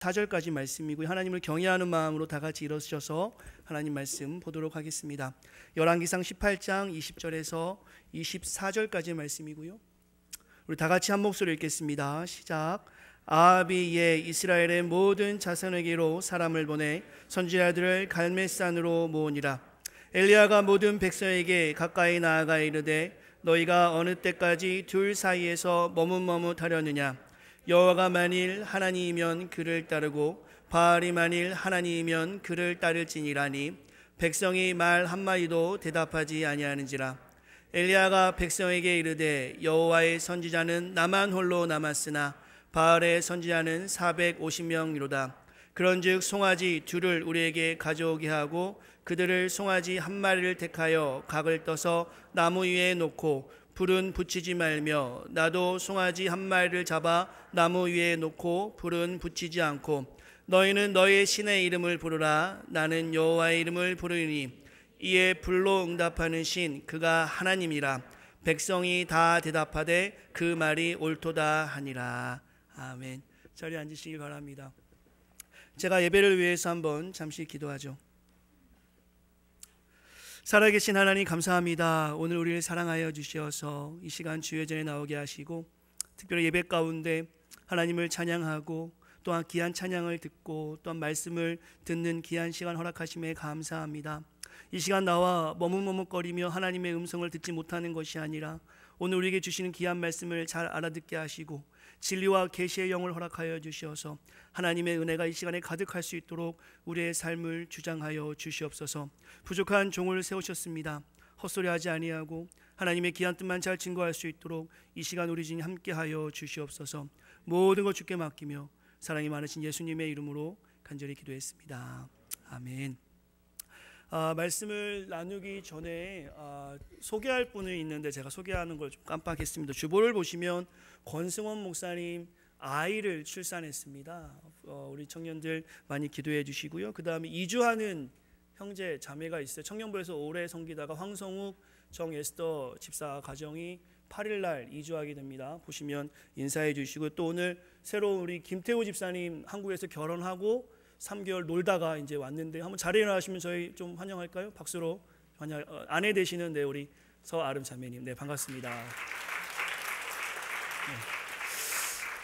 24절까지 말씀이고요. 하나님을 경외하는 마음으로 다 같이 일어서셔서 하나님 말씀 보도록 하겠습니다. 열왕기상 18장 20절에서 24절까지 말씀이고요. 우리 다 같이 한 목소리 읽겠습니다. 시작. 아합이 예 이스라엘의 모든 자손에게로 사람을 보내 선지자들을 갈멜산으로 모으니라. 엘리야가 모든 백성에게 가까이 나아가 이르되 너희가 어느 때까지 둘 사이에서 머뭇머뭇하려느냐. 여호와가 만일 하나님이면 그를 따르고 바알이 만일 하나님이면 그를 따를지니라니 백성이 말 한마디도 대답하지 아니하는지라. 엘리야가 백성에게 이르되 여호와의 선지자는 나만 홀로 남았으나 바알의 선지자는 450명이로다. 그런즉 송아지 둘을 우리에게 가져오게 하고 그들을 송아지 한 마리를 택하여 각을 떠서 나무 위에 놓고 불은 붙이지 말며 나도 송아지 한 마리를 잡아 나무 위에 놓고 불은 붙이지 않고 너희는 너희의 신의 이름을 부르라. 나는 여호와의 이름을 부르니 이에 불로 응답하는 신 그가 하나님이라. 백성이 다 대답하되 그 말이 옳도다 하니라. 아멘. 자리에 앉으시기 바랍니다. 제가 예배를 위해서 한번 잠시 기도하죠. 살아계신 하나님 감사합니다. 오늘 우리를 사랑하여 주시어서 이 시간 주의 전에 나오게 하시고 특별히 예배 가운데 하나님을 찬양하고 또한 귀한 찬양을 듣고 또한 말씀을 듣는 귀한 시간 허락하심에 감사합니다. 이 시간 나와 머뭇머뭇거리며 하나님의 음성을 듣지 못하는 것이 아니라 오늘 우리에게 주시는 귀한 말씀을 잘 알아듣게 하시고 진리와 계시의 영을 허락하여 주시어서 하나님의 은혜가 이 시간에 가득할 수 있도록 우리의 삶을 주장하여 주시옵소서. 부족한 종을 세우셨습니다. 헛소리하지 아니하고 하나님의 귀한 뜻만 잘 증거할 수 있도록 이 시간 우리 주님 함께하여 주시옵소서. 모든 것 주께 맡기며 사랑이 많으신 예수님의 이름으로 간절히 기도했습니다. 아멘. 말씀을 나누기 전에 소개할 분이 있는데 제가 소개하는 걸 좀 깜빡했습니다. 주보를 보시면 권승원 목사님 아이를 출산했습니다. 우리 청년들 많이 기도해 주시고요. 그 다음에 이주하는 형제 자매가 있어요. 청년부에서 오래 섬기다가 황성욱 정에스더 집사 가정이 8일날 이주하게 됩니다. 보시면 인사해 주시고 또 오늘 새로 우리 김태우 집사님 한국에서 결혼하고 3개월 놀다가 이제 왔는데 한번 자리에 일어나시면 저희 좀 환영할까요? 박수로 환영. 아내 되시는 네, 우리 서아름 자매님, 네 반갑습니다.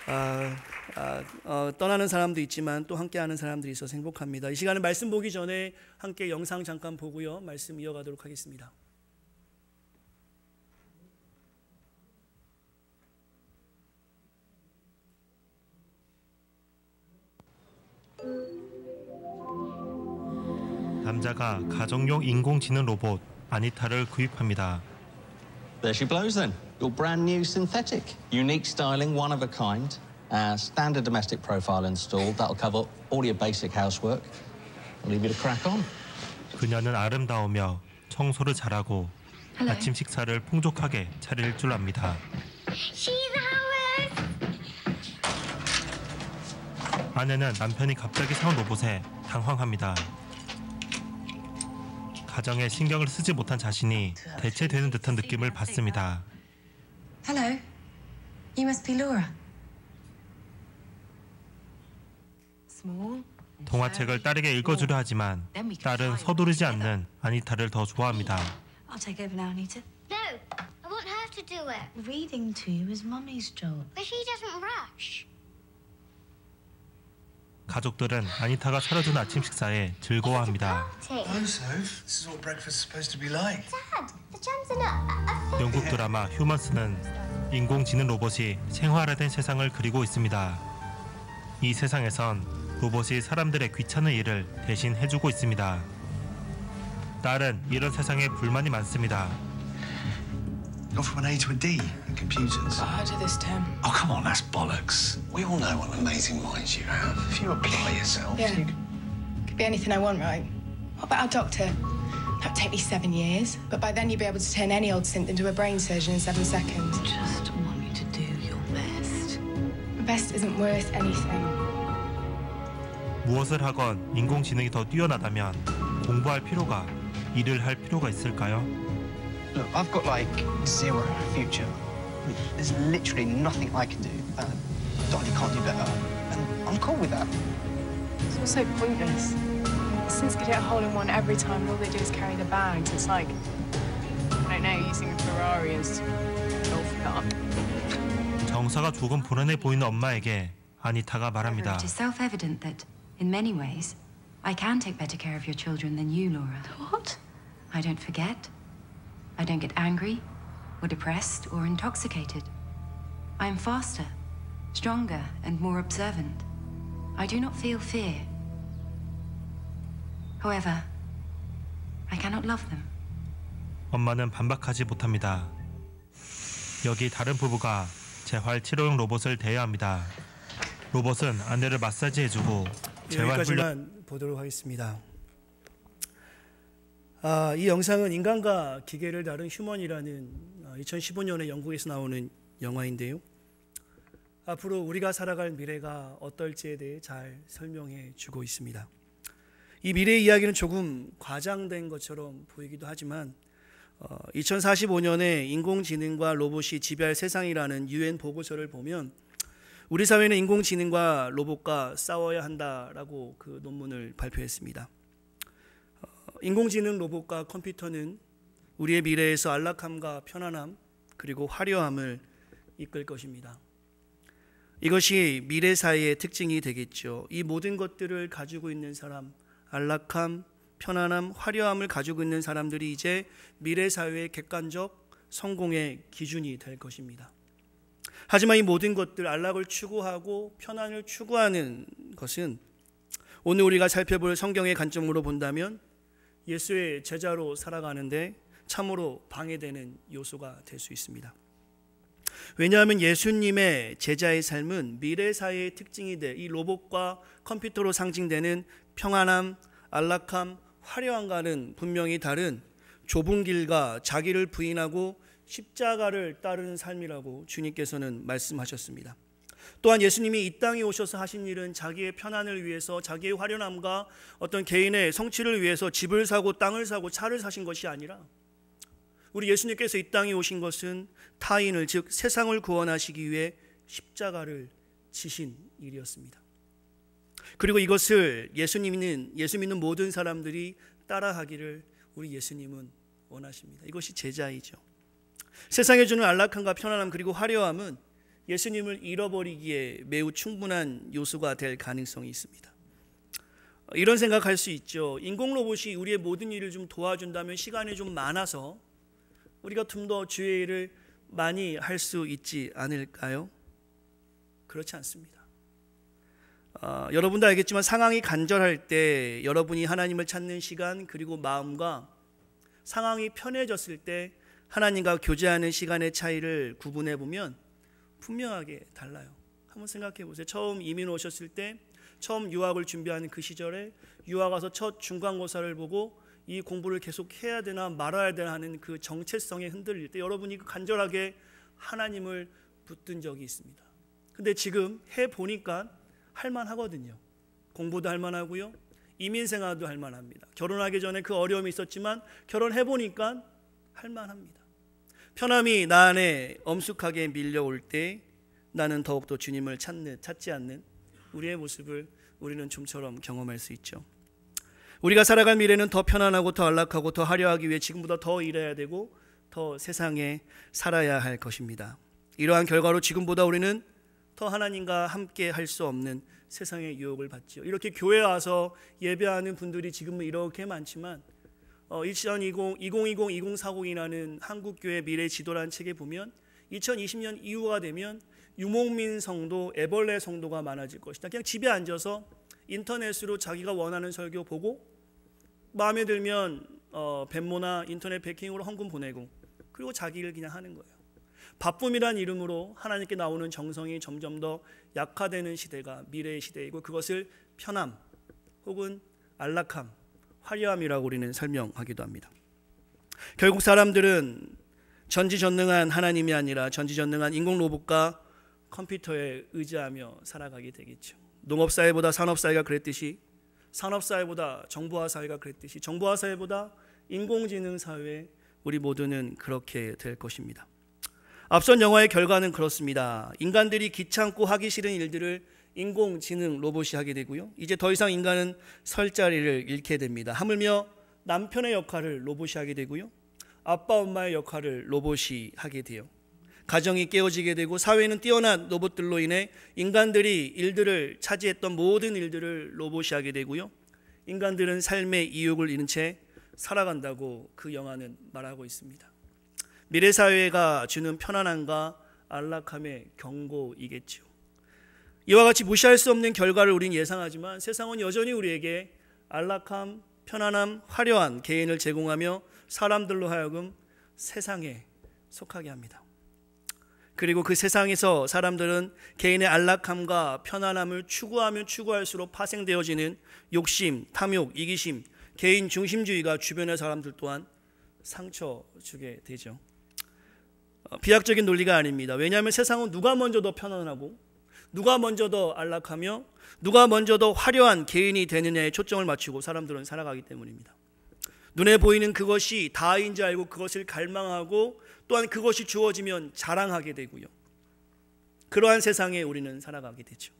네. 떠나는 사람도 있지만 또 함께하는 사람들이 있어서 행복합니다. 이 시간에 말씀 보기 전에 함께 영상 잠깐 보고요, 말씀 이어가도록 하겠습니다. 남자가 가정용 인공지능 로봇 아니타를 구입합니다. There she blows then. Your brand new synthetic. Unique styling, one of a kind. Standard domestic profile installed. That'll cover all your basic housework. I'll leave you to crack on. 그녀는 아름다우며 청소를 잘하고 Hello. 아침 식사를 풍족하게 차릴 줄 압니다. She's ours. 아내는 남편이 갑자기 사온 로봇에 당황합니다. 가정에 신경을 쓰지 못한 자신이 대체되는 듯한 느낌을 받습니다. Hello. You must be Laura. Small. 동화책을 딸에게 읽어주려 하지만 딸은 서두르지 않는 아니타를 더 좋아합니다. I'll take over now, Anita. No, I want her to do it. Reading to you is Mummy's job. But she doesn't rush. 가족들은 아니타가 차려준 아침 식사에 즐거워합니다. Tea. Oh, so this is what breakfast's supposed to be like. Dad, the jam's in a 영국 드라마 휴먼스는 인공지능 로봇이 생활화된 세상을 그리고 있습니다. 이 세상에선 로봇이 사람들의 귀찮은 일을 대신 해주고 있습니다. 딸은 이런 세상에 불만이 많습니다. Gone from an A to a D in computers. I heard of this term. Oh, come on, that's bollocks. We all know what amazing minds you have. If you apply yourself, Yeah. you... Could be anything I want, right? What about a doctor? That'd take me 7 years, but by then you'd be able to turn any old synth into a brain surgeon in 7 seconds. Just want you to do your best. The best isn't worth anything. 무엇을 하건 인공지능이 더 뛰어나다면 공부할 필요가, 일을 할 필요가 있을까요? Look, I've got like 0 future. There's literally nothing I can do. Dolly can't do better, and I'm cool with that. feels so pointless. Sins could hit a hole in one every time, and all they do is carry the bags. It's like, I don't know, using a Ferrari as golf cart. 정서가 조금 불안해 보이는 엄마에게 아니타가 말합니다. It is self-evident that, in many ways, I can take better care of your children than you, Laura. What? I don't forget. I don't get angry, or depressed, or intoxicated. I am faster, stronger, and more observant. I do not feel fear. However, I cannot love them. 엄마는 반박하지 못합니다. 여기 다른 부부가 재활 치료용 로봇을 대여합니다. 로봇은 아내를 마사지해주고 재활 훈련. 여기까지만 보도록 하겠습니다. 이 영상은 인간과 기계를 다룬 휴먼이라는 2015년에 영국에서 나오는 영화인데요. 앞으로 우리가 살아갈 미래가 어떨지에 대해 잘 설명해 주고 있습니다. 이 미래의 이야기는 조금 과장된 것처럼 보이기도 하지만 2045년에 인공지능과 로봇이 지배할 세상이라는 UN 보고서를 보면 우리 사회는 인공지능과 로봇과 싸워야 한다라고 그 논문을 발표했습니다. 인공지능 로봇과 컴퓨터는 우리의 미래에서 안락함과 편안함 그리고 화려함을 이끌 것입니다. 이것이 미래 사회의 특징이 되겠죠. 이 모든 것들을 가지고 있는 사람, 안락함, 편안함, 화려함을 가지고 있는 사람들이 이제 미래 사회의 객관적 성공의 기준이 될 것입니다. 하지만 이 모든 것들, 안락을 추구하고 편안을 추구하는 것은 오늘 우리가 살펴볼 성경의 관점으로 본다면 예수의 제자로 살아가는데 참으로 방해되는 요소가 될 수 있습니다. 왜냐하면 예수님의 제자의 삶은 미래 사회의 특징이 될 이 로봇과 컴퓨터로 상징되는 평안함, 안락함, 화려함과는 분명히 다른 좁은 길과 자기를 부인하고 십자가를 따르는 삶이라고 주님께서는 말씀하셨습니다. 또한 예수님이 이 땅에 오셔서 하신 일은 자기의 편안을 위해서, 자기의 화려함과 어떤 개인의 성취를 위해서 집을 사고 땅을 사고 차를 사신 것이 아니라 우리 예수님께서 이 땅에 오신 것은 타인을, 즉 세상을 구원하시기 위해 십자가를 지신 일이었습니다. 그리고 이것을 예수 믿는 모든 사람들이 따라하기를 우리 예수님은 원하십니다. 이것이 제자이죠. 세상에 주는 안락함과 편안함 그리고 화려함은 예수님을 잃어버리기에 매우 충분한 요소가 될 가능성이 있습니다. 이런 생각할 수 있죠. 인공 로봇이 우리의 모든 일을 좀 도와준다면 시간이 좀 많아서 우리가 좀 더 주의 일을 많이 할 수 있지 않을까요? 그렇지 않습니다. 여러분도 알겠지만 상황이 간절할 때 여러분이 하나님을 찾는 시간 그리고 마음과 상황이 편해졌을 때 하나님과 교제하는 시간의 차이를 구분해 보면 분명하게 달라요. 한번 생각해 보세요. 처음 이민 오셨을 때, 처음 유학을 준비하는 그 시절에 유학 와서 첫 중간고사를 보고 이 공부를 계속 해야 되나 말아야 되나 하는 그 정체성에 흔들릴 때 여러분이 간절하게 하나님을 붙든 적이 있습니다. 근데 지금 해보니까 할만하거든요. 공부도 할만하고요, 이민생활도 할만합니다. 결혼하기 전에 그 어려움이 있었지만 결혼해보니까 할만합니다. 편함이 나 안에 엄숙하게 밀려올 때 나는 더욱더 주님을 찾지 않는 우리의 모습을 우리는 좀처럼 경험할 수 있죠. 우리가 살아갈 미래는 더 편안하고 더 안락하고 더 화려하기 위해 지금보다 더 일해야 되고 더 세상에 살아야 할 것입니다. 이러한 결과로 지금보다 우리는 더 하나님과 함께 할 수 없는 세상의 유혹을 받죠. 이렇게 교회 와서 예배하는 분들이 지금은 이렇게 많지만 2020-2040이라는 한국교회 미래 지도라는 책에 보면 2020년 이후가 되면 유목민 성도, 애벌레 성도가 많아질 것이다. 그냥 집에 앉아서 인터넷으로 자기가 원하는 설교 보고 마음에 들면 벤모나 인터넷 베킹으로 헌금 보내고 그리고 자기 일 그냥 하는 거예요. 바쁨이란 이름으로 하나님께 나오는 정성이 점점 더 약화되는 시대가 미래의 시대이고 그것을 편함 혹은 안락함, 화려함이라고 우리는 설명하기도 합니다. 결국 사람들은 전지전능한 하나님이 아니라 전지전능한 인공 로봇과 컴퓨터에 의지하며 살아가게 되겠죠. 농업사회보다 산업사회가 그랬듯이 산업사회보다 정보화사회가 그랬듯이 정보화사회보다 인공지능사회, 우리 모두는 그렇게 될 것입니다. 앞선 영화의 결과는 그렇습니다. 인간들이 귀찮고 하기 싫은 일들을 인공지능 로봇이 하게 되고요. 이제 더 이상 인간은 설 자리를 잃게 됩니다. 하물며 남편의 역할을 로봇이 하게 되고요. 아빠 엄마의 역할을 로봇이 하게 돼요. 가정이 깨어지게 되고 사회는 뛰어난 로봇들로 인해 인간들이 일들을 차지했던 모든 일들을 로봇이 하게 되고요. 인간들은 삶의 이욕을 잃은 채 살아간다고 그 영화는 말하고 있습니다. 미래 사회가 주는 편안함과 안락함의 경고이겠죠. 이와 같이 무시할 수 없는 결과를 우리는 예상하지만 세상은 여전히 우리에게 안락함, 편안함, 화려한 개인을 제공하며 사람들로 하여금 세상에 속하게 합니다. 그리고 그 세상에서 사람들은 개인의 안락함과 편안함을 추구하면 추구할수록 파생되어지는 욕심, 탐욕, 이기심, 개인 중심주의가 주변의 사람들 또한 상처 주게 되죠. 비약적인 논리가 아닙니다. 왜냐하면 세상은 누가 먼저 더 편안하고 누가 먼저 더 안락하며 누가 먼저 더 화려한 개인이 되느냐에 초점을 맞추고 사람들은 살아가기 때문입니다. 눈에 보이는 그것이 다인지 알고 그것을 갈망하고 또한 그것이 주어지면 자랑하게 되고요. 그러한 세상에 우리는 살아가게 되죠.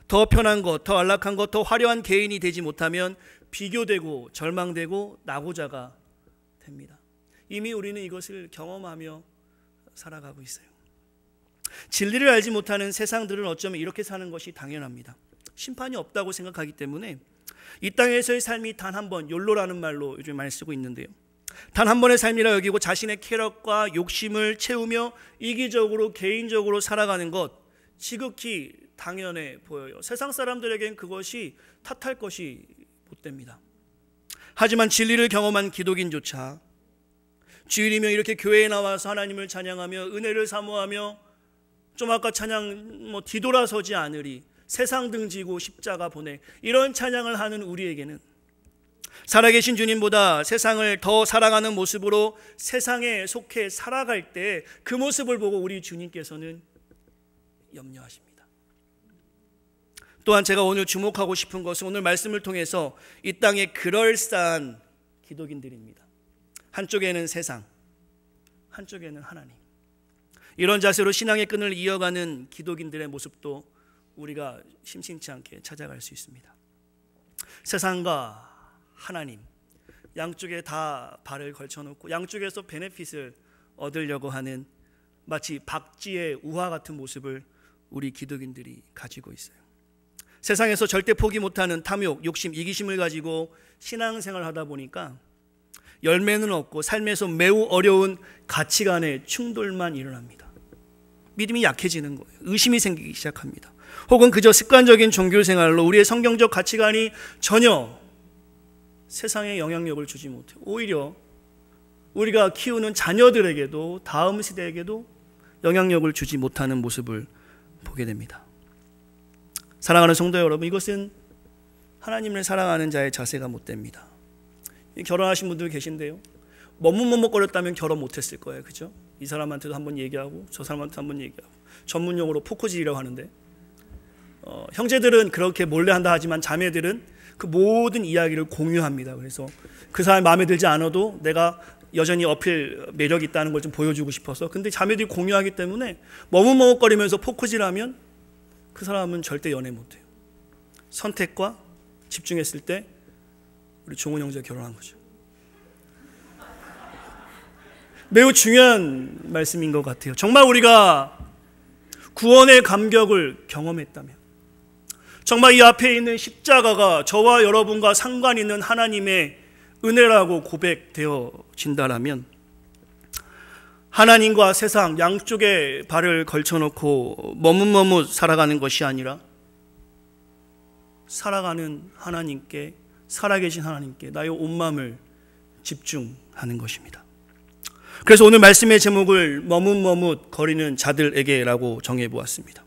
더 편한 것, 더 안락한 것, 더 화려한 개인이 되지 못하면 비교되고 절망되고 낙오자가 됩니다. 이미 우리는 이것을 경험하며 살아가고 있어요. 진리를 알지 못하는 세상들은 어쩌면 이렇게 사는 것이 당연합니다. 심판이 없다고 생각하기 때문에 이 땅에서의 삶이 단 한 번, 욜로라는 말로 요즘 많이 쓰고 있는데요. 단 한 번의 삶이라 여기고 자신의 쾌락과 욕심을 채우며 이기적으로 개인적으로 살아가는 것 지극히 당연해 보여요. 세상 사람들에겐 그것이 탓할 것이 못 됩니다. 하지만 진리를 경험한 기독인조차 주일이면 이렇게 교회에 나와서 하나님을 찬양하며 은혜를 사모하며 좀 아까 찬양 뒤돌아서지 않으리 세상 등지고 십자가 보내 이런 찬양을 하는 우리에게는 살아계신 주님보다 세상을 더 사랑하는 모습으로 세상에 속해 살아갈 때 그 모습을 보고 우리 주님께서는 염려하십니다. 또한 제가 오늘 주목하고 싶은 것은 오늘 말씀을 통해서 이 땅에 그럴싸한 기독인들입니다. 한쪽에는 세상, 한쪽에는 하나님. 이런 자세로 신앙의 끈을 이어가는 기독인들의 모습도 우리가 심심치 않게 찾아갈 수 있습니다. 세상과 하나님 양쪽에 다 발을 걸쳐놓고 양쪽에서 베네핏을 얻으려고 하는 마치 박쥐의 우화 같은 모습을 우리 기독인들이 가지고 있어요. 세상에서 절대 포기 못하는 탐욕, 욕심, 이기심을 가지고 신앙생활을 하다 보니까 열매는 없고 삶에서 매우 어려운 가치관의 충돌만 일어납니다. 믿음이 약해지는 거예요. 의심이 생기기 시작합니다. 혹은 그저 습관적인 종교생활로 우리의 성경적 가치관이 전혀 세상에 영향력을 주지 못해요. 오히려 우리가 키우는 자녀들에게도 다음 세대에게도 영향력을 주지 못하는 모습을 보게 됩니다. 사랑하는 성도 여러분, 이것은 하나님을 사랑하는 자의 자세가 못됩니다. 결혼하신 분들 계신데요. 머뭇머뭇거렸다면 결혼 못했을 거예요. 그죠? 이 사람한테도 한번 얘기하고 저 사람한테도 한번 얘기하고 전문용어로 포크질이라고 하는데 형제들은 그렇게 몰래 한다 하지만 자매들은 그 모든 이야기를 공유합니다. 그래서 그 사람이 마음에 들지 않아도 내가 여전히 어필 매력이 있다는 걸 좀 보여주고 싶어서 근데 자매들이 공유하기 때문에 머뭇머뭇거리면서 포크질하면 그 사람은 절대 연애 못해요. 선택과 집중했을 때 우리 종훈 형제가 결혼한 거죠. 매우 중요한 말씀인 것 같아요. 정말 우리가 구원의 감격을 경험했다면 정말 이 앞에 있는 십자가가 저와 여러분과 상관 있는 하나님의 은혜라고 고백되어진다라면 하나님과 세상 양쪽에 발을 걸쳐놓고 머뭇머뭇 살아가는 것이 아니라 살아가는 하나님께 살아계신 하나님께 나의 온 마음을 집중하는 것입니다. 그래서 오늘 말씀의 제목을 머뭇머뭇 거리는 자들에게라고 정해보았습니다.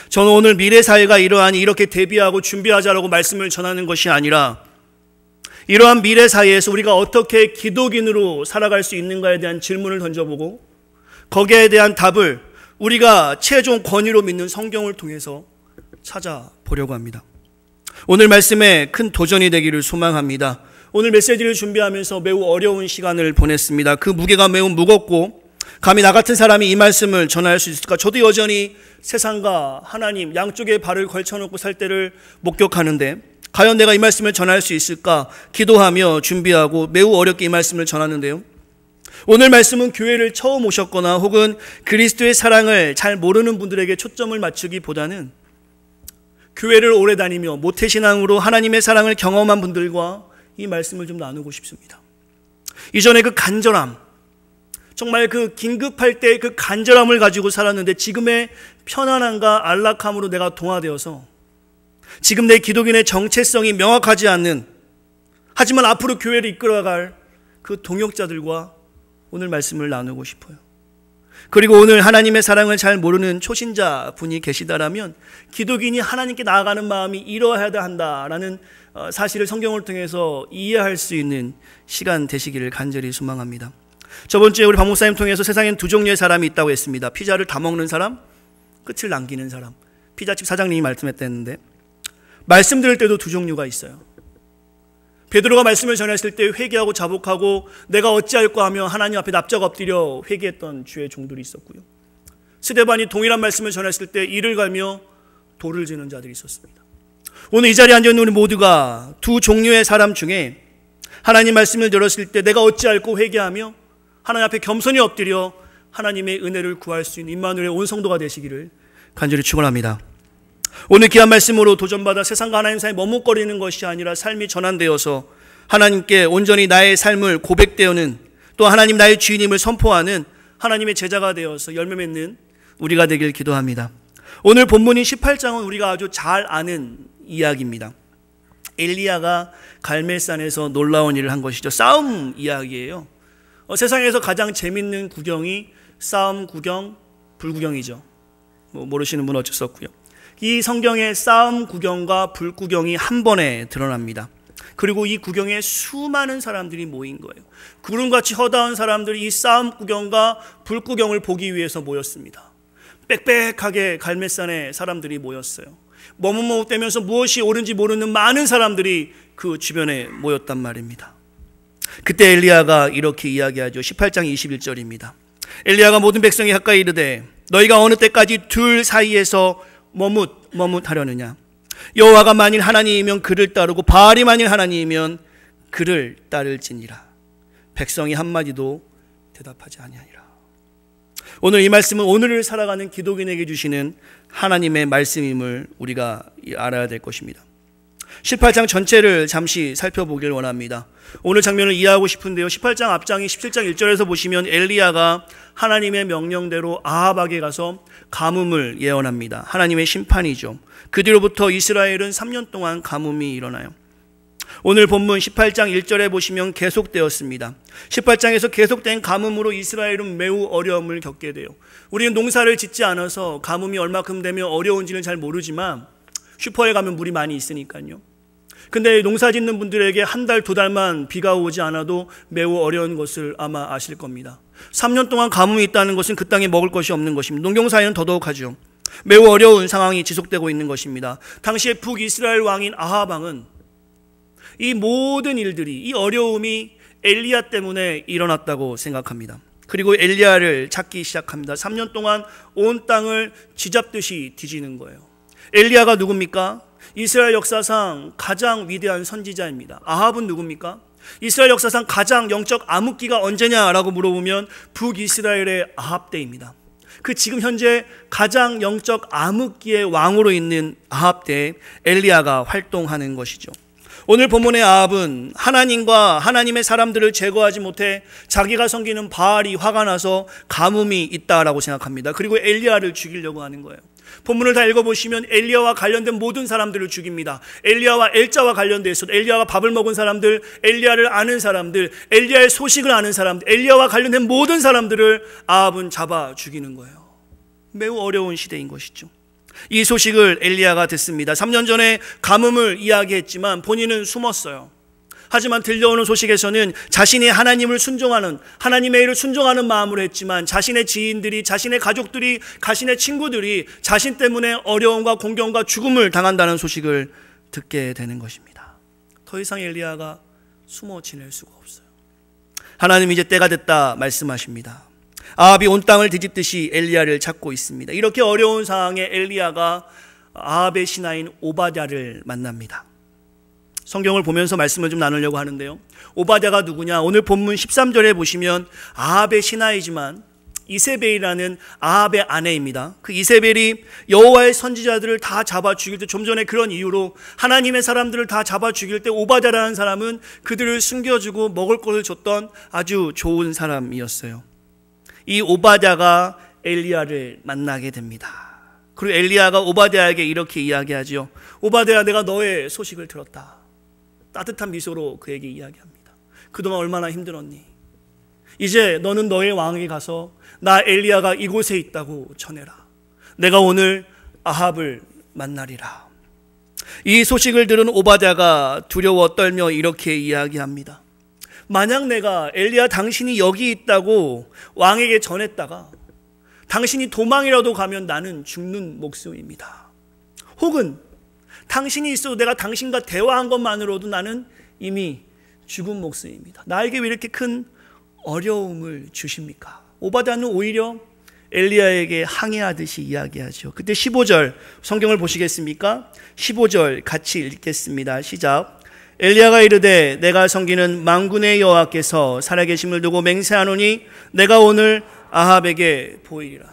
저는 오늘 미래 사회가 이러하니 이렇게 대비하고 준비하자라고 말씀을 전하는 것이 아니라 이러한 미래 사회에서 우리가 어떻게 기독인으로 살아갈 수 있는가에 대한 질문을 던져보고 거기에 대한 답을 우리가 최종 권위로 믿는 성경을 통해서 찾아보려고 합니다. 오늘 말씀에 큰 도전이 되기를 소망합니다. 오늘 메시지를 준비하면서 매우 어려운 시간을 보냈습니다. 그 무게가 매우 무겁고 감히 나 같은 사람이 이 말씀을 전할 수 있을까? 저도 여전히 세상과 하나님 양쪽에 발을 걸쳐놓고 살 때를 목격하는데 과연 내가 이 말씀을 전할 수 있을까? 기도하며 준비하고 매우 어렵게 이 말씀을 전하는데요. 오늘 말씀은 교회를 처음 오셨거나 혹은 그리스도의 사랑을 잘 모르는 분들에게 초점을 맞추기보다는 교회를 오래 다니며 모태신앙으로 하나님의 사랑을 경험한 분들과 이 말씀을 좀 나누고 싶습니다. 이전에 그 간절함, 정말 그 긴급할 때 그 간절함을 가지고 살았는데 지금의 편안함과 안락함으로 내가 동화되어서 지금 내 기독인의 정체성이 명확하지 않는, 하지만 앞으로 교회를 이끌어갈 그 동역자들과 오늘 말씀을 나누고 싶어요. 그리고 오늘 하나님의 사랑을 잘 모르는 초신자 분이 계시다라면 기독인이 하나님께 나아가는 마음이 이러해야 한다라는 사실을 성경을 통해서 이해할 수 있는 시간 되시기를 간절히 소망합니다. 저번 주에 우리 박 목사님 통해서 세상엔 두 종류의 사람이 있다고 했습니다. 피자를 다 먹는 사람, 끝을 남기는 사람. 피자집 사장님이 말씀했다는데 말씀 들을 때도 두 종류가 있어요. 베드로가 말씀을 전했을 때 회개하고 자복하고 내가 어찌할까 하며 하나님 앞에 납작 엎드려 회개했던 주의 종들이 있었고요. 스데반이 동일한 말씀을 전했을 때 이를 갈며 돌을 지는 자들이 있었습니다. 오늘 이 자리에 앉아있는 우리 모두가 두 종류의 사람 중에 하나님 말씀을 들었을 때 내가 어찌할까 회개하며 하나님 앞에 겸손히 엎드려 하나님의 은혜를 구할 수 있는 임마누엘의 온 성도가 되시기를 간절히 축원합니다. 오늘 귀한 말씀으로 도전받아 세상과 하나님 사이에 머뭇거리는 것이 아니라 삶이 전환되어서 하나님께 온전히 나의 삶을 고백되어는, 또 하나님 나의 주인임을 선포하는 하나님의 제자가 되어서 열매 맺는 우리가 되길 기도합니다. 오늘 본문인 18장은 우리가 아주 잘 아는 이야기입니다. 엘리야가 갈멜산에서 놀라운 일을 한 것이죠. 싸움 이야기예요. 세상에서 가장 재밌는 구경이 싸움 구경, 불구경이죠. 모르시는 분은 어쩔 수 없고요. 이 성경의 싸움 구경과 불구경이 한 번에 드러납니다. 그리고 이 구경에 수많은 사람들이 모인 거예요. 구름같이 허다한 사람들이 이 싸움 구경과 불구경을 보기 위해서 모였습니다. 빽빽하게 갈멜산에 사람들이 모였어요. 머뭇머뭇대면서 무엇이 옳은지 모르는 많은 사람들이 그 주변에 모였단 말입니다. 그때 엘리야가 이렇게 이야기하죠. 18장 21절입니다. 엘리야가 모든 백성이 가까이 이르되 너희가 어느 때까지 둘 사이에서 머뭇하려느냐? 여호와가 만일 하나님이면 그를 따르고 바알이 만일 하나님이면 그를 따를지니라. 백성이 한마디도 대답하지 아니하니라. 오늘 이 말씀은 오늘을 살아가는 기독인에게 주시는 하나님의 말씀임을 우리가 알아야 될 것입니다. 18장 전체를 잠시 살펴보길 원합니다. 오늘 장면을 이해하고 싶은데요. 18장 앞장이 17장 1절에서 보시면 엘리야가 하나님의 명령대로 아합에게 가서 가뭄을 예언합니다. 하나님의 심판이죠. 그 뒤로부터 이스라엘은 3년 동안 가뭄이 일어나요. 오늘 본문 18장 1절에 보시면 계속되었습니다. 18장에서 계속된 가뭄으로 이스라엘은 매우 어려움을 겪게 돼요. 우리는 농사를 짓지 않아서 가뭄이 얼마큼 되면 어려운지는 잘 모르지만 슈퍼에 가면 물이 많이 있으니까요. 근데 농사 짓는 분들에게 한 달, 두 달만 비가 오지 않아도 매우 어려운 것을 아마 아실 겁니다. 3년 동안 가뭄이 있다는 것은 그 땅에 먹을 것이 없는 것입니다. 농경사에는 더더욱하죠. 매우 어려운 상황이 지속되고 있는 것입니다. 당시에 북이스라엘 왕인 아합 왕은 이 모든 일들이, 이 어려움이 엘리야 때문에 일어났다고 생각합니다. 그리고 엘리야를 찾기 시작합니다. 3년 동안 온 땅을 쥐잡듯이 뒤지는 거예요. 엘리야가 누굽니까? 이스라엘 역사상 가장 위대한 선지자입니다. 아합은 누굽니까? 이스라엘 역사상 가장 영적 암흑기가 언제냐라고 물어보면 북이스라엘의 아합 때입니다. 그 지금 현재 가장 영적 암흑기의 왕으로 있는 아합 때에 엘리야가 활동하는 것이죠. 오늘 본문의 아합은 하나님과 하나님의 사람들을 제거하지 못해 자기가 섬기는 바알이 화가 나서 가뭄이 있다라고 생각합니다. 그리고 엘리야를 죽이려고 하는 거예요. 본문을 다 읽어보시면 엘리야와 관련된 모든 사람들을 죽입니다. 엘리야와 엘자와 관련돼서 엘리야와 밥을 먹은 사람들, 엘리야를 아는 사람들, 엘리야의 소식을 아는 사람들, 엘리야와 관련된 모든 사람들을 아합은 잡아 죽이는 거예요. 매우 어려운 시대인 것이죠. 이 소식을 엘리야가 듣습니다. 3년 전에 가뭄을 이야기했지만 본인은 숨었어요. 하지만 들려오는 소식에서는 자신이 하나님을 순종하는, 하나님의 일을 순종하는 마음으로 했지만 자신의 지인들이, 자신의 가족들이, 자신의 친구들이 자신 때문에 어려움과 공경과 죽음을 당한다는 소식을 듣게 되는 것입니다. 더 이상 엘리야가 숨어 지낼 수가 없어요. 하나님 이제 때가 됐다 말씀하십니다. 아합이 온 땅을 뒤집듯이 엘리야를 찾고 있습니다. 이렇게 어려운 상황에 엘리야가 아합의 신하인 오바댜를 만납니다. 성경을 보면서 말씀을 좀 나누려고 하는데요. 오바댜가 누구냐? 오늘 본문 13절에 보시면 아합의 신하이지만 이세벨이라는 아합의 아내입니다. 그 이세벨이 여호와의 선지자들을 다 잡아 죽일 때, 좀 전에 그런 이유로 하나님의 사람들을 다 잡아 죽일 때 오바댜라는 사람은 그들을 숨겨주고 먹을 것을 줬던 아주 좋은 사람이었어요. 이 오바댜가 엘리야를 만나게 됩니다. 그리고 엘리야가 오바댜에게 이렇게 이야기하죠. 오바댜야, 내가 너의 소식을 들었다. 따뜻한 미소로 그에게 이야기합니다. 그동안 얼마나 힘들었니? 이제 너는 너의 왕에게 가서 나 엘리야가 이곳에 있다고 전해라. 내가 오늘 아합을 만나리라. 이 소식을 들은 오바댜가 두려워 떨며 이렇게 이야기합니다. 만약 내가 엘리야 당신이 여기 있다고 왕에게 전했다가 당신이 도망이라도 가면 나는 죽는 목숨입니다. 혹은 당신이 있어도 내가 당신과 대화한 것만으로도 나는 이미 죽은 목숨입니다. 나에게 왜 이렇게 큰 어려움을 주십니까? 오바댜는 오히려 엘리야에게 항의하듯이 이야기하죠. 그때 15절 성경을 보시겠습니까? 15절 같이 읽겠습니다. 시작. 엘리야가 이르되 내가 섬기는 만군의 여호와께서 살아계심을 두고 맹세하노니 내가 오늘 아합에게 보이리라.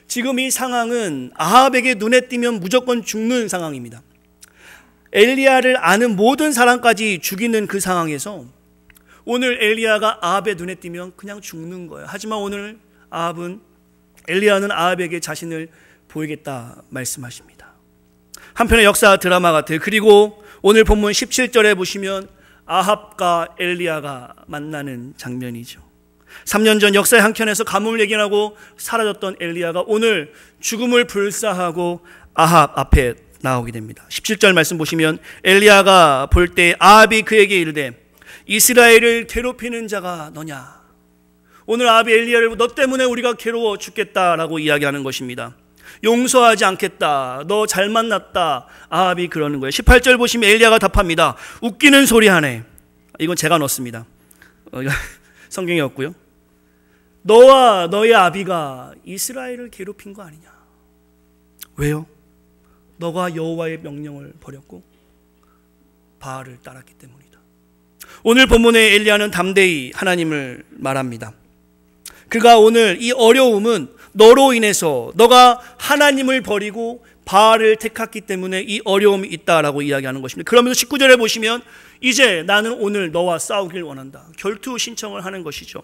지금 이 상황은 아합에게 눈에 띄면 무조건 죽는 상황입니다. 엘리야를 아는 모든 사람까지 죽이는 그 상황에서 오늘 엘리야가 아합의 눈에 띄면 그냥 죽는 거예요. 하지만 오늘 엘리야는 아합에게 자신을 보이겠다 말씀하십니다. 한편의 역사 드라마 같아요. 그리고 오늘 본문 17절에 보시면 아합과 엘리야가 만나는 장면이죠. 3년 전 역사의 한켠에서 가뭄을 예견하고 사라졌던 엘리야가 오늘 죽음을 불사하고 아합 앞에 나오게 됩니다. 17절 말씀 보시면 엘리야가 볼 때 아합이 그에게 이르되 이스라엘을 괴롭히는 자가 너냐? 오늘 아합이 엘리야를 너 때문에 우리가 괴로워 죽겠다라고 이야기하는 것입니다. 용서하지 않겠다. 너 잘 만났다. 아합이 그러는 거예요. 18절 보시면 엘리야가 답합니다. 웃기는 소리 하네. 이건 제가 넣었습니다. 성경이 없고요. 너와 너의 아비가 이스라엘을 괴롭힌 거 아니냐? 왜요? 너가 여호와의 명령을 버렸고 바알을 따랐기 때문이다. 오늘 본문의 엘리야는 담대히 하나님을 말합니다. 그가 오늘 이 어려움은 너로 인해서 너가 하나님을 버리고 바알을 택했기 때문에 이 어려움이 있다라고 이야기하는 것입니다. 그러면서 19절에 보시면 이제 나는 오늘 너와 싸우길 원한다. 결투 신청을 하는 것이죠.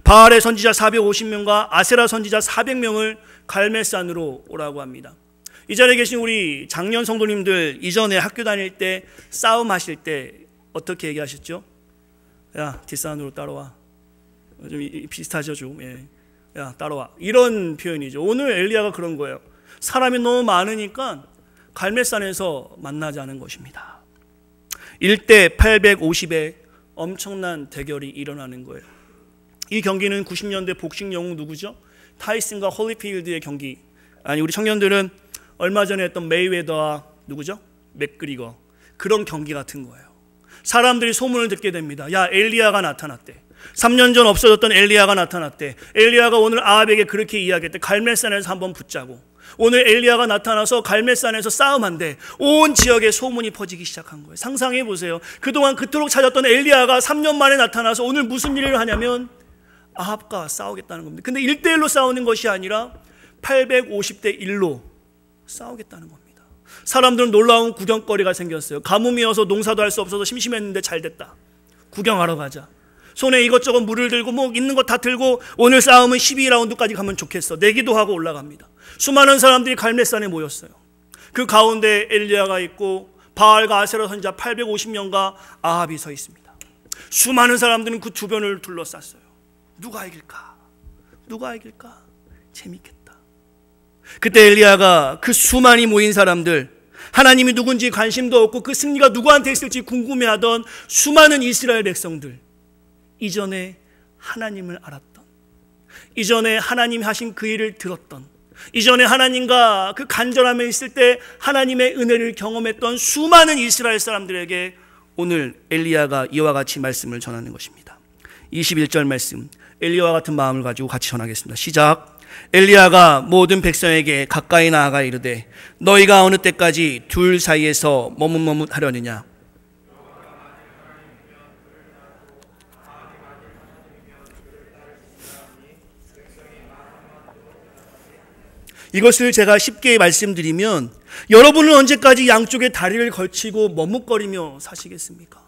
바알의 선지자 450명과 아세라 선지자 400명을 갈멜산으로 오라고 합니다. 이 자리에 계신 우리 장년 성도님들 이전에 학교 다닐 때 싸움하실 때 어떻게 얘기하셨죠? 야, 뒷산으로 따라와. 좀 비슷하죠, 좀. 예. 야, 따라와. 이런 표현이죠. 오늘 엘리야가 그런 거예요. 사람이 너무 많으니까 갈멜산에서 만나자는 것입니다. 1대 850의 엄청난 대결이 일어나는 거예요. 이 경기는 90년대 복싱 영웅 누구죠? 타이슨과 홀리필드의 경기. 아니, 우리 청년들은 얼마 전에 했던 메이웨더와 누구죠? 맥그리거. 그런 경기 같은 거예요. 사람들이 소문을 듣게 됩니다. 야, 엘리야가 나타났대. 3년 전 없어졌던 엘리야가 나타났대. 엘리야가 오늘 아합에게 그렇게 이야기했대. 갈멜산에서 한번 붙자고. 오늘 엘리야가 나타나서 갈멜산에서 싸움한대. 온 지역에 소문이 퍼지기 시작한 거예요. 상상해 보세요. 그동안 그토록 찾았던 엘리야가 3년 만에 나타나서 오늘 무슨 일을 하냐면 아합과 싸우겠다는 겁니다. 근데 1대1로 싸우는 것이 아니라 850대 1로 싸우겠다는 겁니다. 사람들은 놀라운 구경거리가 생겼어요. 가뭄이어서 농사도 할 수 없어서 심심했는데 잘 됐다. 구경하러 가자. 손에 이것저것 물을 들고 뭐 있는 거 다 들고 오늘 싸움은 12라운드까지 가면 좋겠어. 내기도 하고 올라갑니다. 수많은 사람들이 갈멜산에 모였어요. 그 가운데 엘리야가 있고 바알과 아세라 선지자 850명과 아합이 서 있습니다. 수많은 사람들은 그 주변을 둘러쌌어요. 누가 이길까? 누가 이길까? 재밌겠다. 그때 엘리야가 그 수많이 모인 사람들, 하나님이 누군지 관심도 없고 그 승리가 누구한테 있을지 궁금해하던 수많은 이스라엘 백성들, 이전에 하나님을 알았던, 이전에 하나님이 하신 그 일을 들었던, 이전에 하나님과 그 간절함에 있을 때 하나님의 은혜를 경험했던 수많은 이스라엘 사람들에게 오늘 엘리야가 이와 같이 말씀을 전하는 것입니다. 21절 말씀. 엘리야와 같은 마음을 가지고 같이 전하겠습니다. 시작. 엘리야가 모든 백성에게 가까이 나아가 이르되 너희가 어느 때까지 둘 사이에서 머뭇머뭇하려느냐. 이것을 제가 쉽게 말씀드리면 여러분은 언제까지 양쪽에 다리를 걸치고 머뭇거리며 사시겠습니까?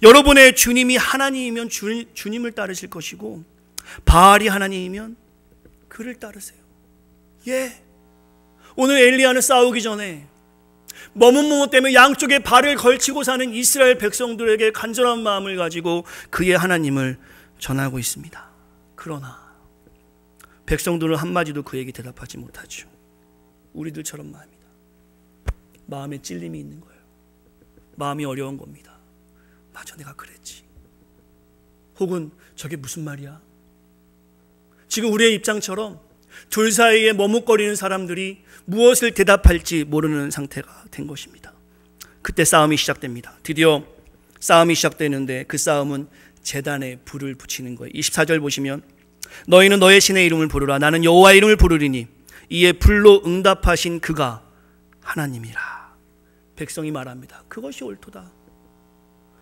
여러분의 주님이 하나님이면 주님을 따르실 것이고 바알이 하나님이면 그를 따르세요. 예. 오늘 엘리야는 싸우기 전에 머뭇머뭇 때문에 양쪽에 발을 걸치고 사는 이스라엘 백성들에게 간절한 마음을 가지고 그의 하나님을 전하고 있습니다. 그러나 백성들은 한마디도 그에게 대답하지 못하죠. 우리들처럼 말입니다. 마음에 찔림이 있는 거예요. 마음이 어려운 겁니다. 맞아, 내가 그랬지. 혹은 저게 무슨 말이야? 지금 우리의 입장처럼 둘 사이에 머뭇거리는 사람들이 무엇을 대답할지 모르는 상태가 된 것입니다. 그때 싸움이 시작됩니다. 드디어 싸움이 시작되는데 그 싸움은 제단에 불을 붙이는 거예요. 24절 보시면 너희는 너의 신의 이름을 부르라. 나는 여호와의 이름을 부르리니 이에 불로 응답하신 그가 하나님이라. 백성이 말합니다. 그것이 옳도다.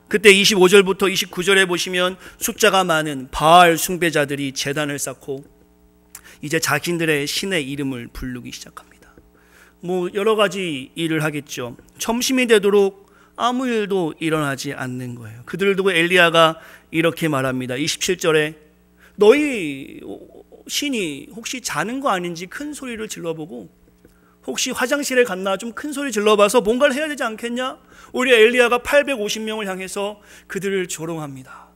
그때 25절부터 29절에 보시면 숫자가 많은 바알 숭배자들이 제단을 쌓고 이제 자신들의 신의 이름을 부르기 시작합니다. 여러 가지 일을 하겠죠. 점심이 되도록 아무 일도 일어나지 않는 거예요. 그들을 두고 엘리야가 이렇게 말합니다. 27절에 너희 신이 혹시 자는 거 아닌지 큰 소리를 질러보고 혹시 화장실에 갔나 좀 큰 소리 질러봐서 뭔가를 해야 되지 않겠냐? 우리 엘리야가 850명을 향해서 그들을 조롱합니다.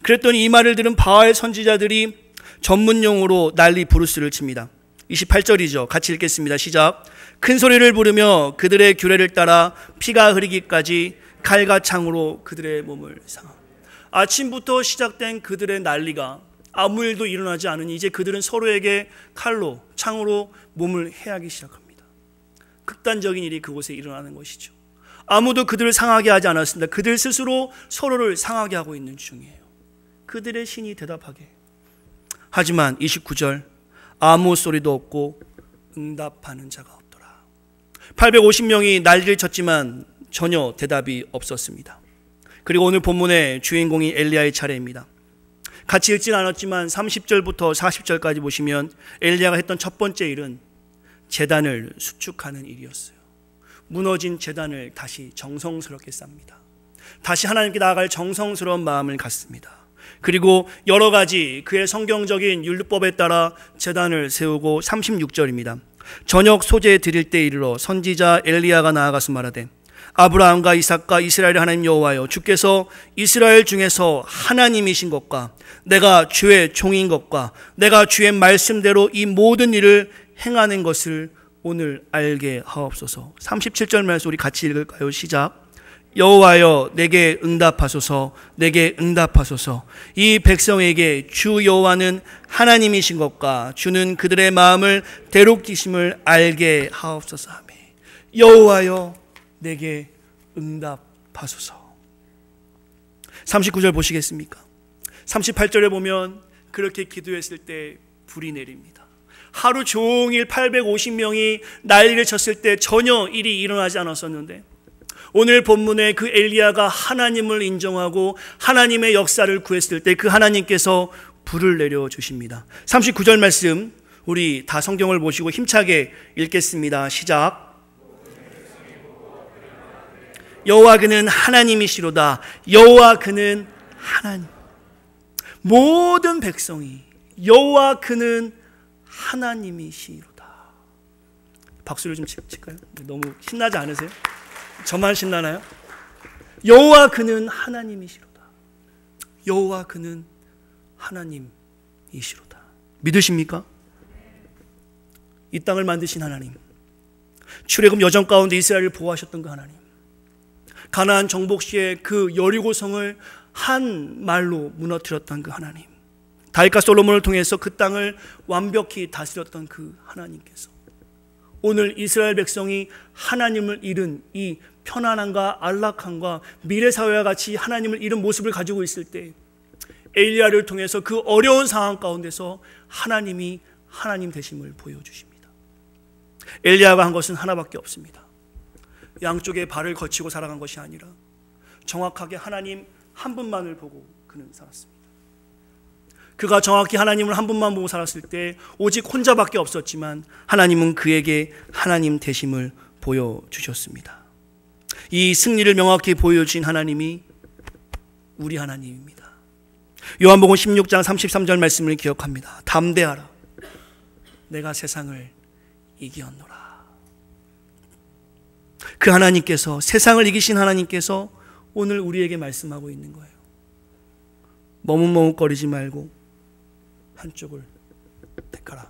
그랬더니 이 말을 들은 바알 선지자들이 전문용어로 난리 부르스를 칩니다. 28절이죠. 같이 읽겠습니다. 시작. 큰 소리를 부르며 그들의 규례를 따라 피가 흐르기까지 칼과 창으로 그들의 몸을 상합니다. 아침부터 시작된 그들의 난리가 아무 일도 일어나지 않으니 이제 그들은 서로에게 칼로 창으로 몸을 해하기 시작합니다. 극단적인 일이 그곳에 일어나는 것이죠. 아무도 그들을 상하게 하지 않았습니다. 그들 스스로 서로를 상하게 하고 있는 중이에요. 그들의 신이 대답하게. 하지만 29절 아무 소리도 없고 응답하는 자가 없더라. 850명이 난리를 쳤지만 전혀 대답이 없었습니다. 그리고 오늘 본문의 주인공이 엘리야의 차례입니다. 같이 읽진 않았지만 30절부터 40절까지 보시면 엘리야가 했던 첫 번째 일은 제단을 수축하는 일이었어요. 무너진 제단을 다시 정성스럽게 쌉니다. 다시 하나님께 나아갈 정성스러운 마음을 갖습니다. 그리고 여러 가지 그의 성경적인 율법에 따라 제단을 세우고 36절입니다. 저녁 소재 드릴 때 이르러 선지자 엘리야가 나아가서 말하되 아브라함과 이삭과 이스라엘의 하나님 여호와여, 주께서 이스라엘 중에서 하나님이신 것과 내가 주의 종인 것과 내가 주의 말씀대로 이 모든 일을 행하는 것을 오늘 알게 하옵소서. 37절 말씀 우리 같이 읽을까요? 시작. 여호와여 내게 응답하소서, 내게 응답하소서. 이 백성에게 주 여호와는 하나님이신 것과 주는 그들의 마음을 대롭히심을 알게 하옵소서 하며 여호와여 내게 응답하소서. 39절 보시겠습니까? 38절에 보면 그렇게 기도했을 때 불이 내립니다. 하루 종일 850명이 난리를 쳤을 때 전혀 일이 일어나지 않았었는데 오늘 본문에 그 엘리야가 하나님을 인정하고 하나님의 역사를 구했을 때 그 하나님께서 불을 내려주십니다. 39절 말씀 우리 다 성경을 보시고 힘차게 읽겠습니다. 시작. 여호와 그는 하나님이시로다. 여호와 그는 하나님. 모든 백성이 여호와 그는 하나님이시로다. 박수를 좀 칠까요? 너무 신나지 않으세요? 저만 신나나요? 여호와 그는 하나님이시로다. 여호와 그는 하나님이시로다. 믿으십니까? 이 땅을 만드신 하나님, 출애굽 여정 가운데 이스라엘을 보호하셨던 그 하나님, 가나안 정복 시에 그 여리고성을 한 말로 무너뜨렸던 그 하나님, 다윗과 솔로몬을 통해서 그 땅을 완벽히 다스렸던 그 하나님께서 오늘 이스라엘 백성이 하나님을 잃은 이 편안함과 안락함과 미래사회와 같이 하나님을 잃은 모습을 가지고 있을 때 엘리야를 통해서 그 어려운 상황 가운데서 하나님이 하나님 되심을 보여주십니다. 엘리야가 한 것은 하나밖에 없습니다. 양쪽에 발을 거치고 살아간 것이 아니라 정확하게 하나님 한 분만을 보고 그는 살았습니다. 그가 정확히 하나님을 한 분만 보고 살았을 때 오직 혼자밖에 없었지만 하나님은 그에게 하나님 되심을 보여주셨습니다. 이 승리를 명확히 보여주신 하나님이 우리 하나님입니다. 요한복음 16장 33절 말씀을 기억합니다. 담대하라, 내가 세상을 이기었노라. 그 하나님께서, 세상을 이기신 하나님께서 오늘 우리에게 말씀하고 있는 거예요. 머뭇머뭇거리지 말고 한쪽을 택하라.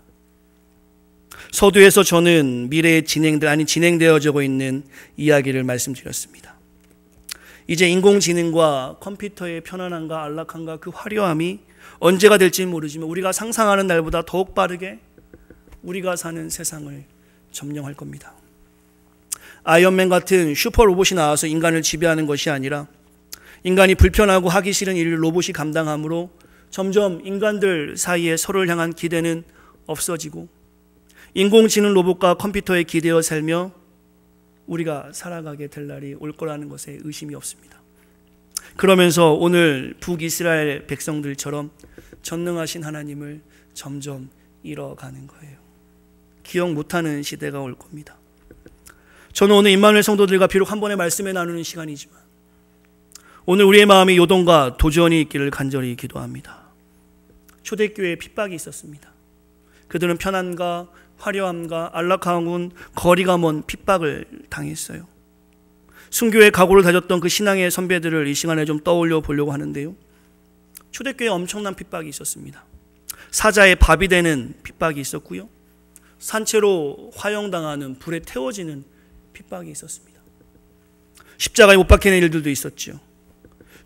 서두에서 저는 미래에 진행되어지고 있는 이야기를 말씀드렸습니다. 이제 인공지능과 컴퓨터의 편안함과 안락함과 그 화려함이 언제가 될지는 모르지만 우리가 상상하는 날보다 더욱 빠르게 우리가 사는 세상을 점령할 겁니다. 아이언맨 같은 슈퍼 로봇이 나와서 인간을 지배하는 것이 아니라 인간이 불편하고 하기 싫은 일을 로봇이 감당하므로 점점 인간들 사이에 서로를 향한 기대는 없어지고 인공지능 로봇과 컴퓨터에 기대어 살며 우리가 살아가게 될 날이 올 거라는 것에 의심이 없습니다. 그러면서 오늘 북이스라엘 백성들처럼 전능하신 하나님을 점점 잃어가는 거예요. 기억 못하는 시대가 올 겁니다. 저는 오늘 임마누엘 성도들과 비록 한 번의 말씀에 나누는 시간이지만 오늘 우리의 마음이 요동과 도전이 있기를 간절히 기도합니다. 초대교회에 핍박이 있었습니다. 그들은 편안과 화려함과 안락함은 거리가 먼 핍박을 당했어요. 순교의 각오를 다졌던 그 신앙의 선배들을 이 시간에 좀 떠올려 보려고 하는데요. 초대교회에 엄청난 핍박이 있었습니다. 사자의 밥이 되는 핍박이 있었고요. 산채로 화형당하는 불에 태워지는 핍박이 있었습니다. 십자가에 못 박히는 일들도 있었죠.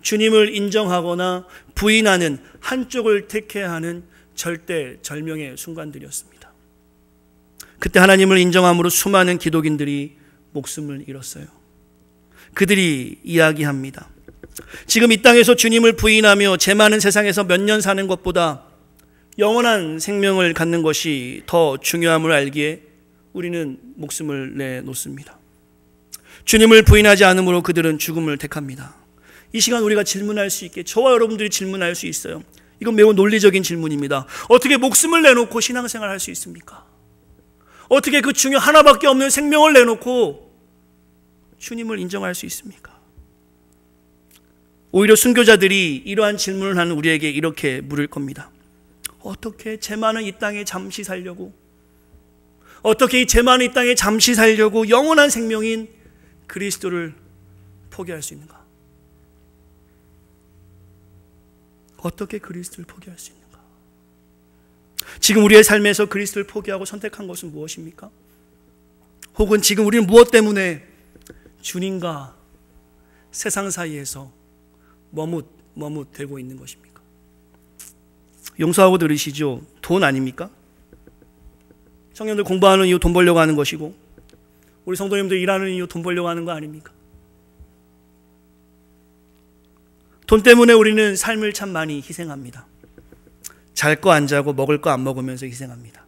주님을 인정하거나 부인하는 한쪽을 택해야 하는 절대 절명의 순간들이었습니다. 그때 하나님을 인정함으로 수많은 기독인들이 목숨을 잃었어요. 그들이 이야기합니다. 지금 이 땅에서 주님을 부인하며 제 많은 세상에서 몇 년 사는 것보다 영원한 생명을 갖는 것이 더 중요함을 알기에 우리는 목숨을 내놓습니다. 주님을 부인하지 않으므로 그들은 죽음을 택합니다. 이 시간 우리가 질문할 수 있게 저와 여러분들이 질문할 수 있어요. 이건 매우 논리적인 질문입니다. 어떻게 목숨을 내놓고 신앙생활 할 수 있습니까? 어떻게 그 중에 하나밖에 없는 생명을 내놓고 주님을 인정할 수 있습니까? 오히려 순교자들이 이러한 질문을 하는 우리에게 이렇게 물을 겁니다. 어떻게 제 많은 이 땅에 잠시 살려고, 어떻게 이 제 많은 이 땅에 잠시 살려고 영원한 생명인 그리스도를 포기할 수 있는가? 어떻게 그리스도를 포기할 수 있는가? 지금 우리의 삶에서 그리스도를 포기하고 선택한 것은 무엇입니까? 혹은 지금 우리는 무엇 때문에 주님과 세상 사이에서 머뭇대고 있는 것입니까? 용서하고 들으시죠. 돈 아닙니까? 청년들 공부하는 이유 돈 벌려고 하는 것이고 우리 성도님들 일하는 이유 돈 벌려고 하는 거 아닙니까? 돈 때문에 우리는 삶을 참 많이 희생합니다. 잘 거 안 자고 먹을 거 안 먹으면서 희생합니다.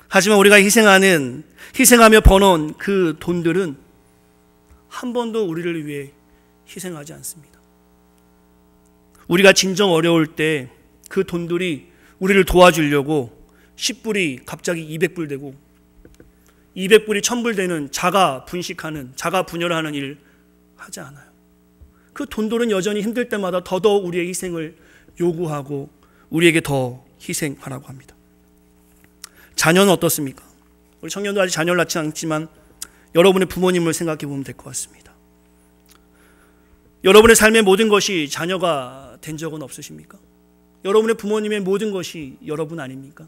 하지만 우리가 희생하며 버놓은 그 돈들은 한 번도 우리를 위해 희생하지 않습니다. 우리가 진정 어려울 때 그 돈들이 우리를 도와주려고 10불이 갑자기 200불 되고 200불이 1000불 되는 자가 분식하는, 자가 분열하는 일 하지 않아요. 그 돈들은 여전히 힘들 때마다 더더욱 우리의 희생을 요구하고 우리에게 더 희생하라고 합니다. 자녀는 어떻습니까? 우리 청년도 아직 자녀를 낳지 않지만 여러분의 부모님을 생각해 보면 될 것 같습니다. 여러분의 삶의 모든 것이 자녀가 된 적은 없으십니까? 여러분의 부모님의 모든 것이 여러분 아닙니까?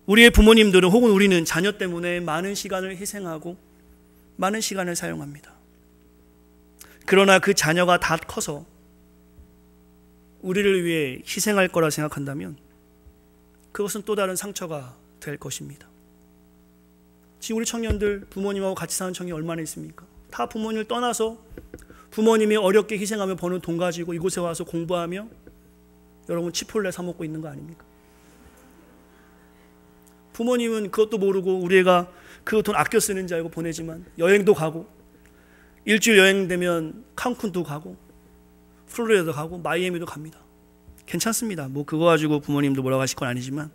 우리의 부모님들은 혹은 우리는 자녀 때문에 많은 시간을 희생하고 많은 시간을 사용합니다. 그러나 그 자녀가 다 커서 우리를 위해 희생할 거라 생각한다면 그것은 또 다른 상처가 될 것입니다. 지금 우리 청년들 부모님하고 같이 사는 청년이 얼마나 있습니까? 다 부모님을 떠나서 부모님이 어렵게 희생하며 버는 돈 가지고 이곳에 와서 공부하며 여러분 치폴레 사 먹고 있는 거 아닙니까? 부모님은 그것도 모르고 우리 애가 그 돈 아껴 쓰는 줄 알고 보내지만 여행도 가고 일주일 여행 되면 칸쿤도 가고 플로리다도 가고 마이애미도 갑니다. 괜찮습니다. 뭐 그거 가지고 부모님도 뭐라고 하실 건 아니지만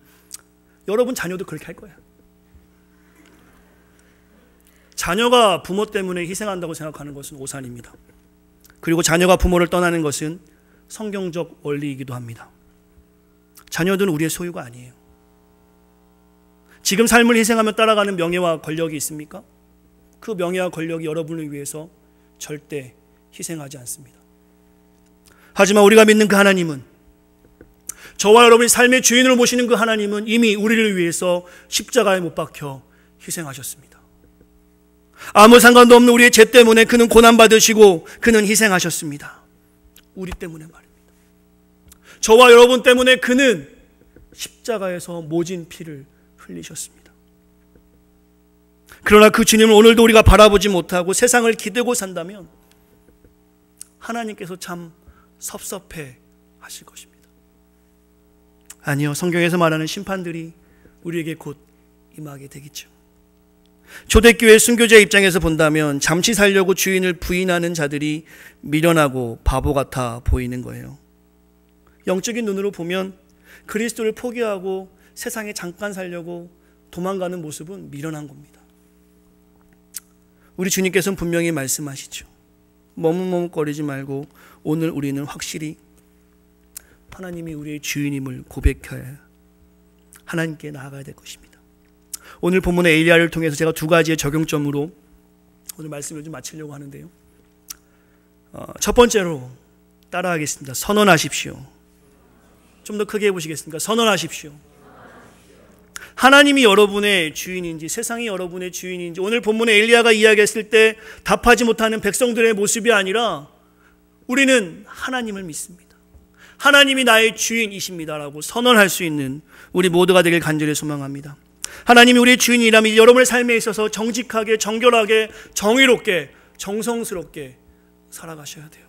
여러분 자녀도 그렇게 할 거야. 자녀가 부모 때문에 희생한다고 생각하는 것은 오산입니다. 그리고 자녀가 부모를 떠나는 것은 성경적 원리이기도 합니다. 자녀들은 우리의 소유가 아니에요. 지금 삶을 희생하며 따라가는 명예와 권력이 있습니까? 그 명예와 권력이 여러분을 위해서 절대 희생하지 않습니다. 하지만 우리가 믿는 그 하나님은, 저와 여러분이 삶의 주인으로 모시는 그 하나님은 이미 우리를 위해서 십자가에 못 박혀 희생하셨습니다. 아무 상관도 없는 우리의 죄 때문에 그는 고난받으시고 그는 희생하셨습니다. 우리 때문에 말입니다. 저와 여러분 때문에 그는 십자가에서 모진 피를 흘리셨습니다. 그러나 그 주님을 오늘도 우리가 바라보지 못하고 세상을 기대고 산다면 하나님께서 참 섭섭해 하실 것입니다. 아니요, 성경에서 말하는 심판들이 우리에게 곧 임하게 되겠죠. 초대교회 순교자의 입장에서 본다면 잠시 살려고 주인을 부인하는 자들이 미련하고 바보 같아 보이는 거예요. 영적인 눈으로 보면 그리스도를 포기하고 세상에 잠깐 살려고 도망가는 모습은 미련한 겁니다. 우리 주님께서는 분명히 말씀하시죠. 머뭇머뭇거리지 말고 오늘 우리는 확실히 하나님이 우리의 주인임을 고백해야 하나님께 나아가야 될 것입니다. 오늘 본문의 엘리야를 통해서 제가 두 가지의 적용점으로 오늘 말씀을 좀 마치려고 하는데요. 첫 번째로 따라하겠습니다. 선언하십시오. 좀 더 크게 해보시겠습니까? 선언하십시오. 하나님이 여러분의 주인인지 세상이 여러분의 주인인지 오늘 본문의 엘리야가 이야기했을 때 답하지 못하는 백성들의 모습이 아니라 우리는 하나님을 믿습니다. 하나님이 나의 주인이십니다라고 선언할 수 있는 우리 모두가 되길 간절히 소망합니다. 하나님이 우리의 주인이라면 여러분의 삶에 있어서 정직하게, 정결하게, 정의롭게, 정성스럽게 살아가셔야 돼요.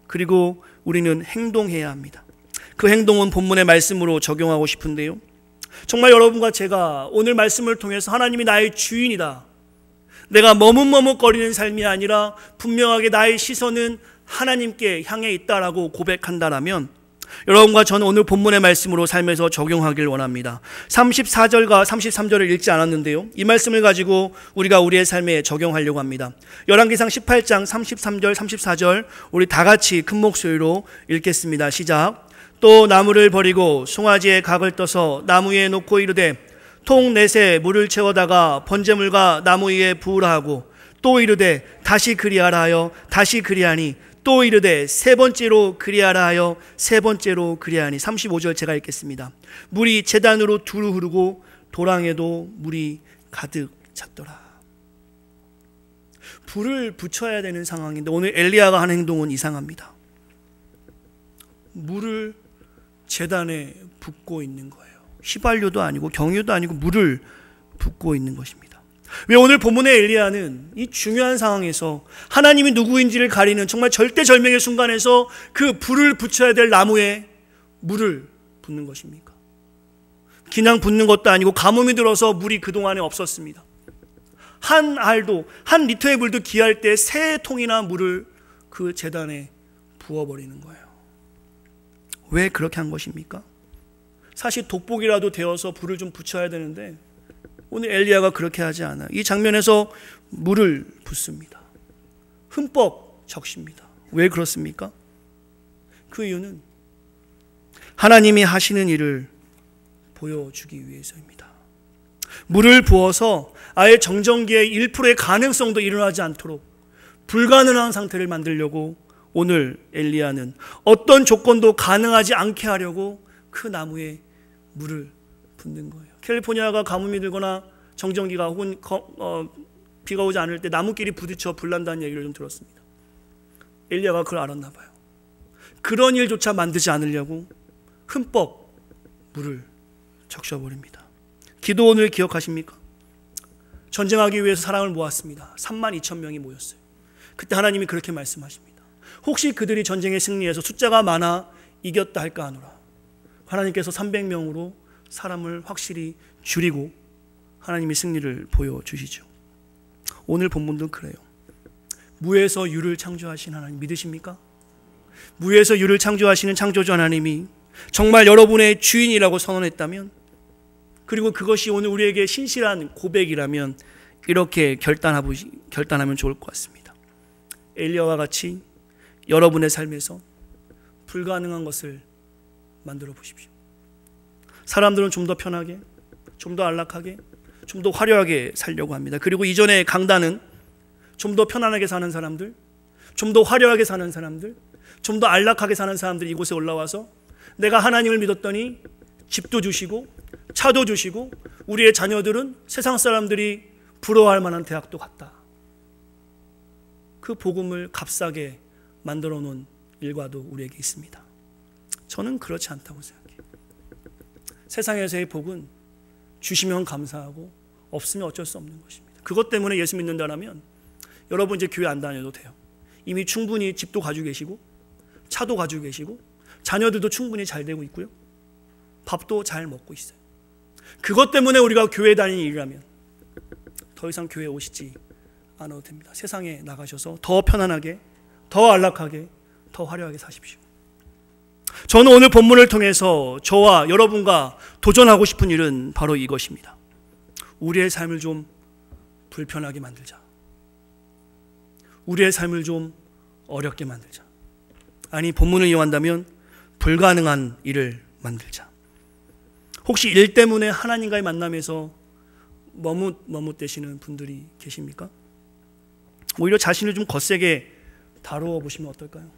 그리고 우리는 행동해야 합니다. 그 행동은 본문의 말씀으로 적용하고 싶은데요. 정말 여러분과 제가 오늘 말씀을 통해서 하나님이 나의 주인이다, 내가 머뭇머뭇거리는 삶이 아니라 분명하게 나의 시선은 하나님께 향해 있다라고 고백한다라면 여러분과 저는 오늘 본문의 말씀으로 삶에서 적용하길 원합니다. 34절과 33절을 읽지 않았는데요, 이 말씀을 가지고 우리가 우리의 삶에 적용하려고 합니다. 열왕기상 18장 33절 34절 우리 다 같이 큰 목소리로 읽겠습니다. 시작. 또 나무를 버리고 송아지의 각을 떠서 나무 위에 놓고 이르되 통 넷에 물을 채워다가 번제물과 나무 위에 부으라 하고 또 이르되 다시 그리하라 하여 다시 그리하니 또 이르되 세 번째로 그리하라 하여 세 번째로 그리하니. 35절 제가 읽겠습니다. 물이 제단으로 두루 흐르고 도랑에도 물이 가득 찼더라. 불을 붙여야 되는 상황인데 오늘 엘리야가 한 행동은 이상합니다. 물을 제단에 붓고 있는 거예요. 휘발유도 아니고 경유도 아니고 물을 붓고 있는 것입니다. 왜 오늘 본문의 엘리야는 이 중요한 상황에서 하나님이 누구인지를 가리는 정말 절대절명의 순간에서 그 불을 붙여야 될 나무에 물을 붓는 것입니까? 그냥 붓는 것도 아니고 가뭄이 들어서 물이 그동안에 없었습니다. 한 알도, 한 리터의 물도 귀할 때 3통이나 물을 그 제단에 부어버리는 거예요. 왜 그렇게 한 것입니까? 사실 독복이라도 되어서 불을 좀 붙여야 되는데 오늘 엘리야가 그렇게 하지 않아요. 이 장면에서 물을 붓습니다. 흠뻑 적십니다. 왜 그렇습니까? 그 이유는 하나님이 하시는 일을 보여주기 위해서입니다. 물을 부어서 아예 정전기의 1%의 가능성도 일어나지 않도록 불가능한 상태를 만들려고 오늘 엘리야는 어떤 조건도 가능하지 않게 하려고 그 나무에 물을 붓는 거예요. 캘리포니아가 가뭄이 들거나 정전기가 혹은 비가 오지 않을 때 나무끼리 부딪혀 불난다는 얘기를 좀 들었습니다. 엘리야가 그걸 알았나 봐요. 그런 일조차 만들지 않으려고 흠뻑 물을 적셔버립니다. 기도원을 기억하십니까? 전쟁하기 위해서 사람을 모았습니다. 32,000명이 모였어요. 그때 하나님이 그렇게 말씀하십니다. 혹시 그들이 전쟁에 승리해서 숫자가 많아 이겼다 할까 하노라. 하나님께서 300명으로 사람을 확실히 줄이고 하나님이 승리를 보여주시죠. 오늘 본문도 그래요. 무에서 유를 창조하신 하나님 믿으십니까? 무에서 유를 창조하시는 창조주 하나님이 정말 여러분의 주인이라고 선언했다면, 그리고 그것이 오늘 우리에게 신실한 고백이라면 이렇게 결단하면 좋을 것 같습니다. 엘리야와 같이 여러분의 삶에서 불가능한 것을 만들어 보십시오. 사람들은 좀 더 편하게, 좀 더 안락하게, 좀 더 화려하게 살려고 합니다. 그리고 이전의 강단은 좀 더 편안하게 사는 사람들, 좀 더 화려하게 사는 사람들, 좀 더 안락하게 사는 사람들이 이곳에 올라와서 내가 하나님을 믿었더니 집도 주시고 차도 주시고 우리의 자녀들은 세상 사람들이 부러워할 만한 대학도 갔다. 그 복음을 값싸게 만들어 놓은 일과도 우리에게 있습니다. 저는 그렇지 않다고 생각해요. 세상에서의 복은 주시면 감사하고 없으면 어쩔 수 없는 것입니다. 그것 때문에 예수 믿는다면 여러분 이제 교회 안 다녀도 돼요. 이미 충분히 집도 가지고 계시고 차도 가지고 계시고 자녀들도 충분히 잘 되고 있고요. 밥도 잘 먹고 있어요. 그것 때문에 우리가 교회 다니는 일이라면 더 이상 교회에 오시지 않아도 됩니다. 세상에 나가셔서 더 편안하게, 더 안락하게, 더 화려하게 사십시오. 저는 오늘 본문을 통해서 저와 여러분과 도전하고 싶은 일은 바로 이것입니다. 우리의 삶을 좀 불편하게 만들자. 우리의 삶을 좀 어렵게 만들자. 아니, 본문을 이용한다면 불가능한 일을 만들자. 혹시 일 때문에 하나님과의 만남에서 머뭇대시는 분들이 계십니까? 오히려 자신을 좀 거세게 다루어 보시면 어떨까요?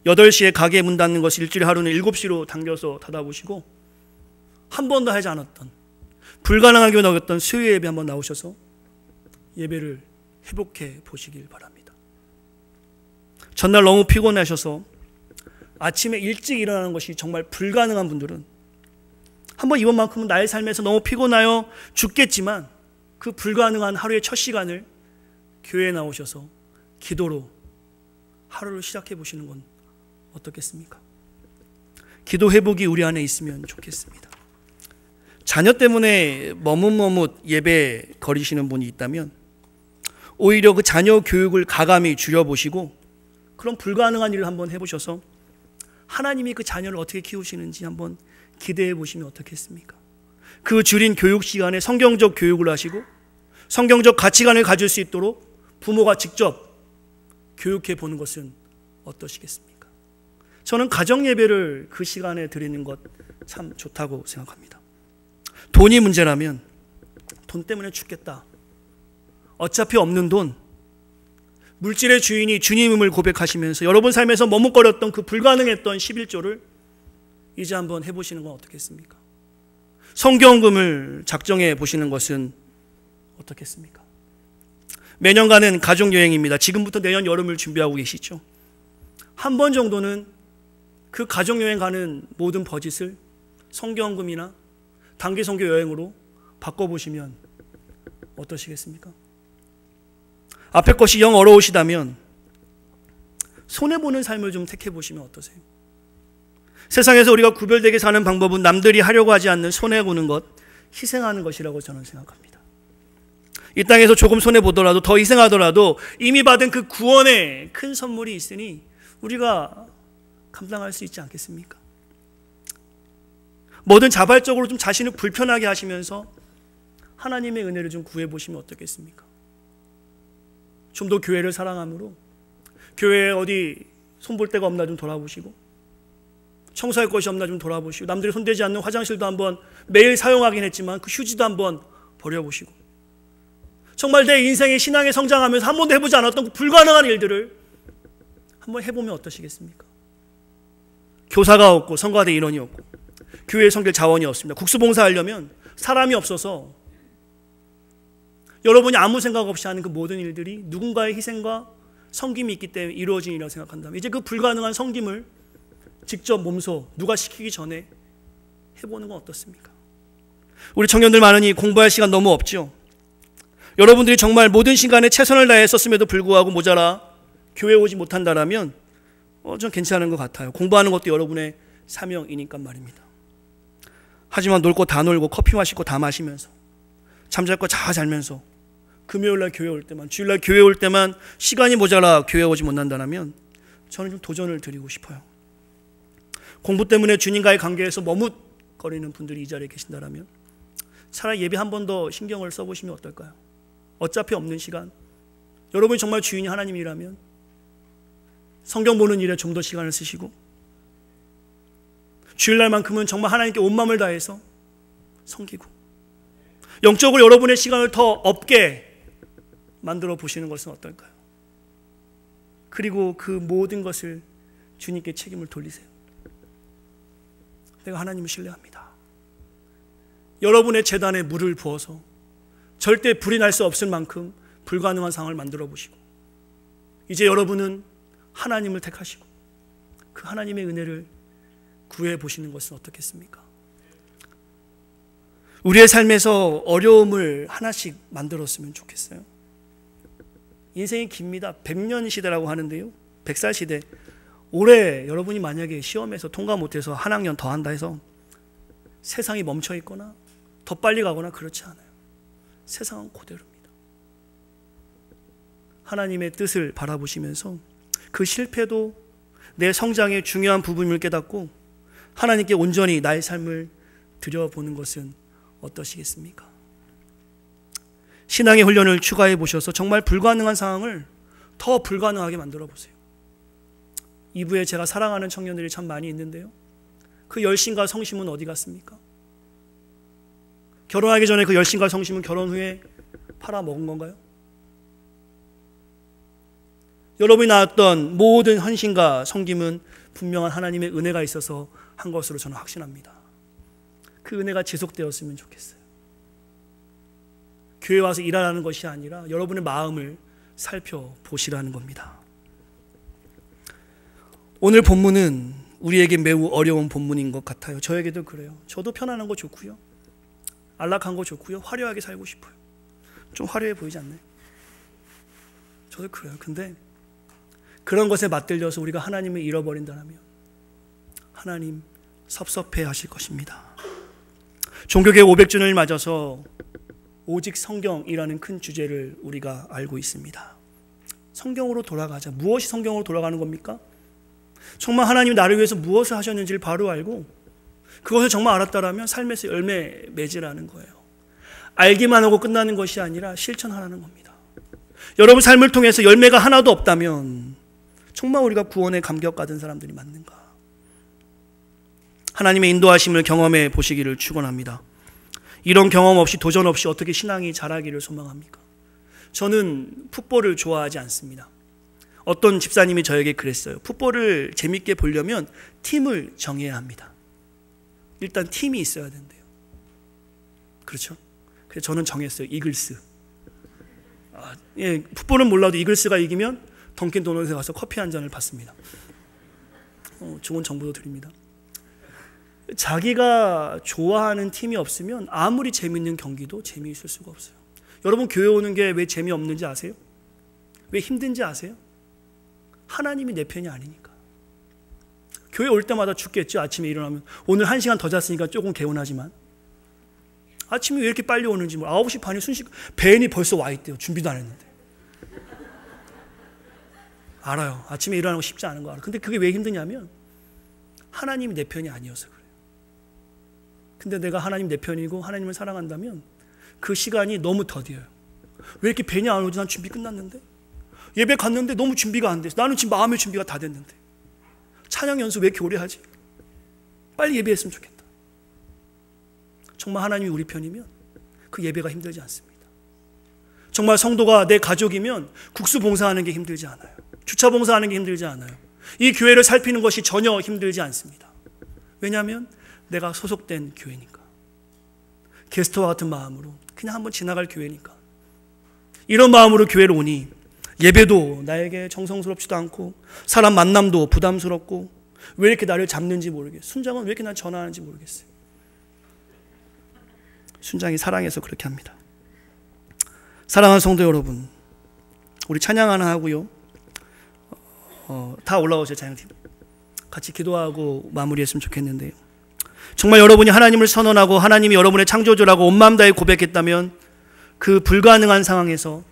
8시에 가게 문 닫는 것을 일주일에 하루는 7시로 당겨서 닫아보시고 한 번도 하지 않았던, 불가능하게 여겼던 수요 예배 한번 나오셔서 예배를 회복해 보시길 바랍니다. 전날 너무 피곤하셔서 아침에 일찍 일어나는 것이 정말 불가능한 분들은 한번 이번만큼은 나의 삶에서 너무 피곤하여 죽겠지만 그 불가능한 하루의 첫 시간을 교회에 나오셔서 기도로 하루를 시작해 보시는 건 어떻겠습니까? 기도 회복이 우리 안에 있으면 좋겠습니다. 자녀 때문에 머뭇머뭇 예배 거리시는 분이 있다면 오히려 그 자녀 교육을 가감히 줄여보시고 그런 불가능한 일을 한번 해보셔서 하나님이 그 자녀를 어떻게 키우시는지 한번 기대해 보시면 어떻겠습니까? 그 줄인 교육 시간에 성경적 교육을 하시고 성경적 가치관을 가질 수 있도록 부모가 직접 교육해 보는 것은 어떠시겠습니까? 저는 가정 예배를 그 시간에 드리는 것 참 좋다고 생각합니다. 돈이 문제라면 돈 때문에 죽겠다, 어차피 없는 돈, 물질의 주인이 주님임을 고백하시면서 여러분 삶에서 머뭇거렸던 그 불가능했던 11조를 이제 한번 해보시는 건 어떻겠습니까? 성경금을 작정해 보시는 것은 어떻겠습니까? 매년 가는 가족여행입니다. 지금부터 내년 여름을 준비하고 계시죠? 한 번 정도는 그 가족여행 가는 모든 버짓을 성경금이나 단기선교 여행으로 바꿔보시면 어떠시겠습니까? 앞에 것이 영 어려우시다면 손해보는 삶을 좀 택해보시면 어떠세요? 세상에서 우리가 구별되게 사는 방법은 남들이 하려고 하지 않는 손해보는 것, 희생하는 것이라고 저는 생각합니다. 이 땅에서 조금 손해보더라도, 더 희생하더라도 이미 받은 그 구원의 큰 선물이 있으니 우리가 감당할 수 있지 않겠습니까? 뭐든 자발적으로 좀 자신을 불편하게 하시면서 하나님의 은혜를 좀 구해보시면 어떻겠습니까? 좀 더 교회를 사랑함으로 교회에 어디 손볼 데가 없나 좀 돌아보시고, 청소할 것이 없나 좀 돌아보시고, 남들이 손대지 않는 화장실도 한번 매일 사용하긴 했지만 그 휴지도 한번 버려보시고, 정말 내 인생의 신앙에 성장하면서 한 번도 해보지 않았던 그 불가능한 일들을 한번 해보면 어떠시겠습니까? 교사가 없고 성가대 인원이 없고 교회에 섬길 자원이 없습니다. 국수봉사하려면 사람이 없어서 여러분이 아무 생각 없이 하는 그 모든 일들이 누군가의 희생과 섬김이 있기 때문에 이루어진 일이라고 생각한다면 이제 그 불가능한 섬김을 직접 몸소 누가 시키기 전에 해보는 건 어떻습니까? 우리 청년들 많으니 공부할 시간 너무 없죠. 여러분들이 정말 모든 시간에 최선을 다했었음에도 불구하고 모자라 교회 오지 못한다라면 전 괜찮은 것 같아요. 공부하는 것도 여러분의 사명이니까 말입니다. 하지만 놀 거 다 놀고 커피 마실 거 다 마시면서 잠잘 거 다 자면서 금요일날 교회 올 때만, 주일날 교회 올 때만 시간이 모자라 교회 오지 못한다면 저는 좀 도전을 드리고 싶어요. 공부 때문에 주님과의 관계에서 머뭇거리는 분들이 이 자리에 계신다면 차라리 예배 한 번 더 신경을 써보시면 어떨까요? 어차피 없는 시간, 여러분이 정말 주인이 하나님이라면 성경 보는 일에 좀 더 시간을 쓰시고 주일날만큼은 정말 하나님께 온 마음을 다해서 섬기고 영적으로 여러분의 시간을 더 없게 만들어 보시는 것은 어떨까요? 그리고 그 모든 것을 주님께 책임을 돌리세요. 내가 하나님을 신뢰합니다. 여러분의 제단에 물을 부어서 절대 불이 날 수 없을 만큼 불가능한 상황을 만들어 보시고 이제 여러분은 하나님을 택하시고 그 하나님의 은혜를 구해 보시는 것은 어떻겠습니까? 우리의 삶에서 어려움을 하나씩 만들었으면 좋겠어요. 인생이 깁니다. 100년 시대라고 하는데요, 100살 시대. 올해 여러분이 만약에 시험에서 통과 못해서 한 학년 더 한다 해서 세상이 멈춰 있거나 더 빨리 가거나 그렇지 않아요. 세상은 그대로입니다. 하나님의 뜻을 바라보시면서 그 실패도 내 성장의 중요한 부분임을 깨닫고 하나님께 온전히 나의 삶을 드려보는 것은 어떠시겠습니까? 신앙의 훈련을 추가해 보셔서 정말 불가능한 상황을 더 불가능하게 만들어 보세요. 2부에 제가 사랑하는 청년들이 참 많이 있는데요, 그 열심과 성심은 어디 갔습니까? 결혼하기 전에 그 열심과 성심은 결혼 후에 팔아먹은 건가요? 여러분이 낳았던 모든 헌신과 섬김은 분명한 하나님의 은혜가 있어서 한 것으로 저는 확신합니다. 그 은혜가 지속되었으면 좋겠어요. 교회 와서 일하라는 것이 아니라 여러분의 마음을 살펴보시라는 겁니다. 오늘 본문은 우리에게 매우 어려운 본문인 것 같아요. 저에게도 그래요. 저도 편안한 거 좋고요, 안락한 거 좋고요, 화려하게 살고 싶어요. 좀 화려해 보이지 않나요? 저도 그래요. 근데 그런 것에 맞들려서 우리가 하나님을 잃어버린다면 하나님 섭섭해 하실 것입니다. 종교개혁 500주년을 맞아서 오직 성경이라는 큰 주제를 우리가 알고 있습니다. 성경으로 돌아가자. 무엇이 성경으로 돌아가는 겁니까? 정말 하나님이 나를 위해서 무엇을 하셨는지를 바로 알고 그것을 정말 알았다라면 삶에서 열매 맺으라는 거예요. 알기만 하고 끝나는 것이 아니라 실천하라는 겁니다. 여러분 삶을 통해서 열매가 하나도 없다면 정말 우리가 구원에 감격받은 사람들이 맞는가? 하나님의 인도하심을 경험해 보시기를 축원합니다. 이런 경험 없이 도전 없이 어떻게 신앙이 자라기를 소망합니까? 저는 풋볼을 좋아하지 않습니다. 어떤 집사님이 저에게 그랬어요. 풋볼을 재밌게 보려면 팀을 정해야 합니다. 일단 팀이 있어야 된대요. 그렇죠? 그래서 저는 정했어요. 이글스. 풋볼은 몰라도 이글스가 이기면 던킨 도넛에 가서 커피 한 잔을 받습니다. 좋은 정보도 드립니다. 자기가 좋아하는 팀이 없으면 아무리 재밌는 경기도 재미있을 수가 없어요. 여러분 교회 오는 게 왜 재미없는지 아세요? 왜 힘든지 아세요? 하나님이 내 편이 아니니까. 교회 올 때마다 죽겠죠. 아침에 일어나면 오늘 1시간 더 잤으니까 조금 개운하지만 아침에 왜 이렇게 빨리 오는지 9시 반에 순식간 벤이 벌써 와 있대요. 준비도 안 했는데. 알아요. 아침에 일어나는 거 쉽지 않은 거 알아요. 근데 그게 왜 힘드냐면 하나님이 내 편이 아니어서 그래요. 근데 내가 하나님 내 편이고 하나님을 사랑한다면 그 시간이 너무 더뎌요. 왜 이렇게 벤이 안 오지? 난 준비 끝났는데. 예배 갔는데 너무 준비가 안 돼서 나는 지금 마음의 준비가 다 됐는데 찬양 연습 왜 이렇게 오래 하지? 빨리 예배했으면 좋겠다. 정말 하나님이 우리 편이면 그 예배가 힘들지 않습니다. 정말 성도가 내 가족이면 국수 봉사하는 게 힘들지 않아요. 주차 봉사하는 게 힘들지 않아요. 이 교회를 살피는 것이 전혀 힘들지 않습니다. 왜냐하면 내가 소속된 교회니까. 게스트와 같은 마음으로 그냥 한번 지나갈 교회니까. 이런 마음으로 교회를 오니 예배도 나에게 정성스럽지도 않고 사람 만남도 부담스럽고 왜 이렇게 나를 잡는지 모르겠어요. 순장은 왜 이렇게 날 전화하는지 모르겠어요. 순장이 사랑해서 그렇게 합니다. 사랑하는 성도 여러분, 우리 찬양 하나 하고요. 다 올라오세요. 찬양팀. 같이 기도하고 마무리했으면 좋겠는데요. 정말 여러분이 하나님을 선언하고 하나님이 여러분의 창조주라고 온 마음 다해 고백했다면 그 불가능한 상황에서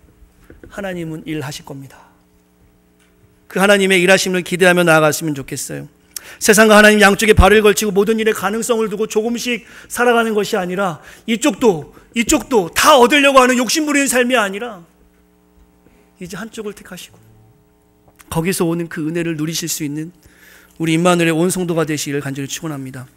하나님은 일하실 겁니다. 그 하나님의 일하심을 기대하며 나아갔으면 좋겠어요. 세상과 하나님 양쪽에 발을 걸치고 모든 일에 가능성을 두고 조금씩 살아가는 것이 아니라 이쪽도 다 얻으려고 하는 욕심부리는 삶이 아니라 이제 한쪽을 택하시고 거기서 오는 그 은혜를 누리실 수 있는 우리 임마누엘의 온 성도가 되시기를 간절히 축원합니다.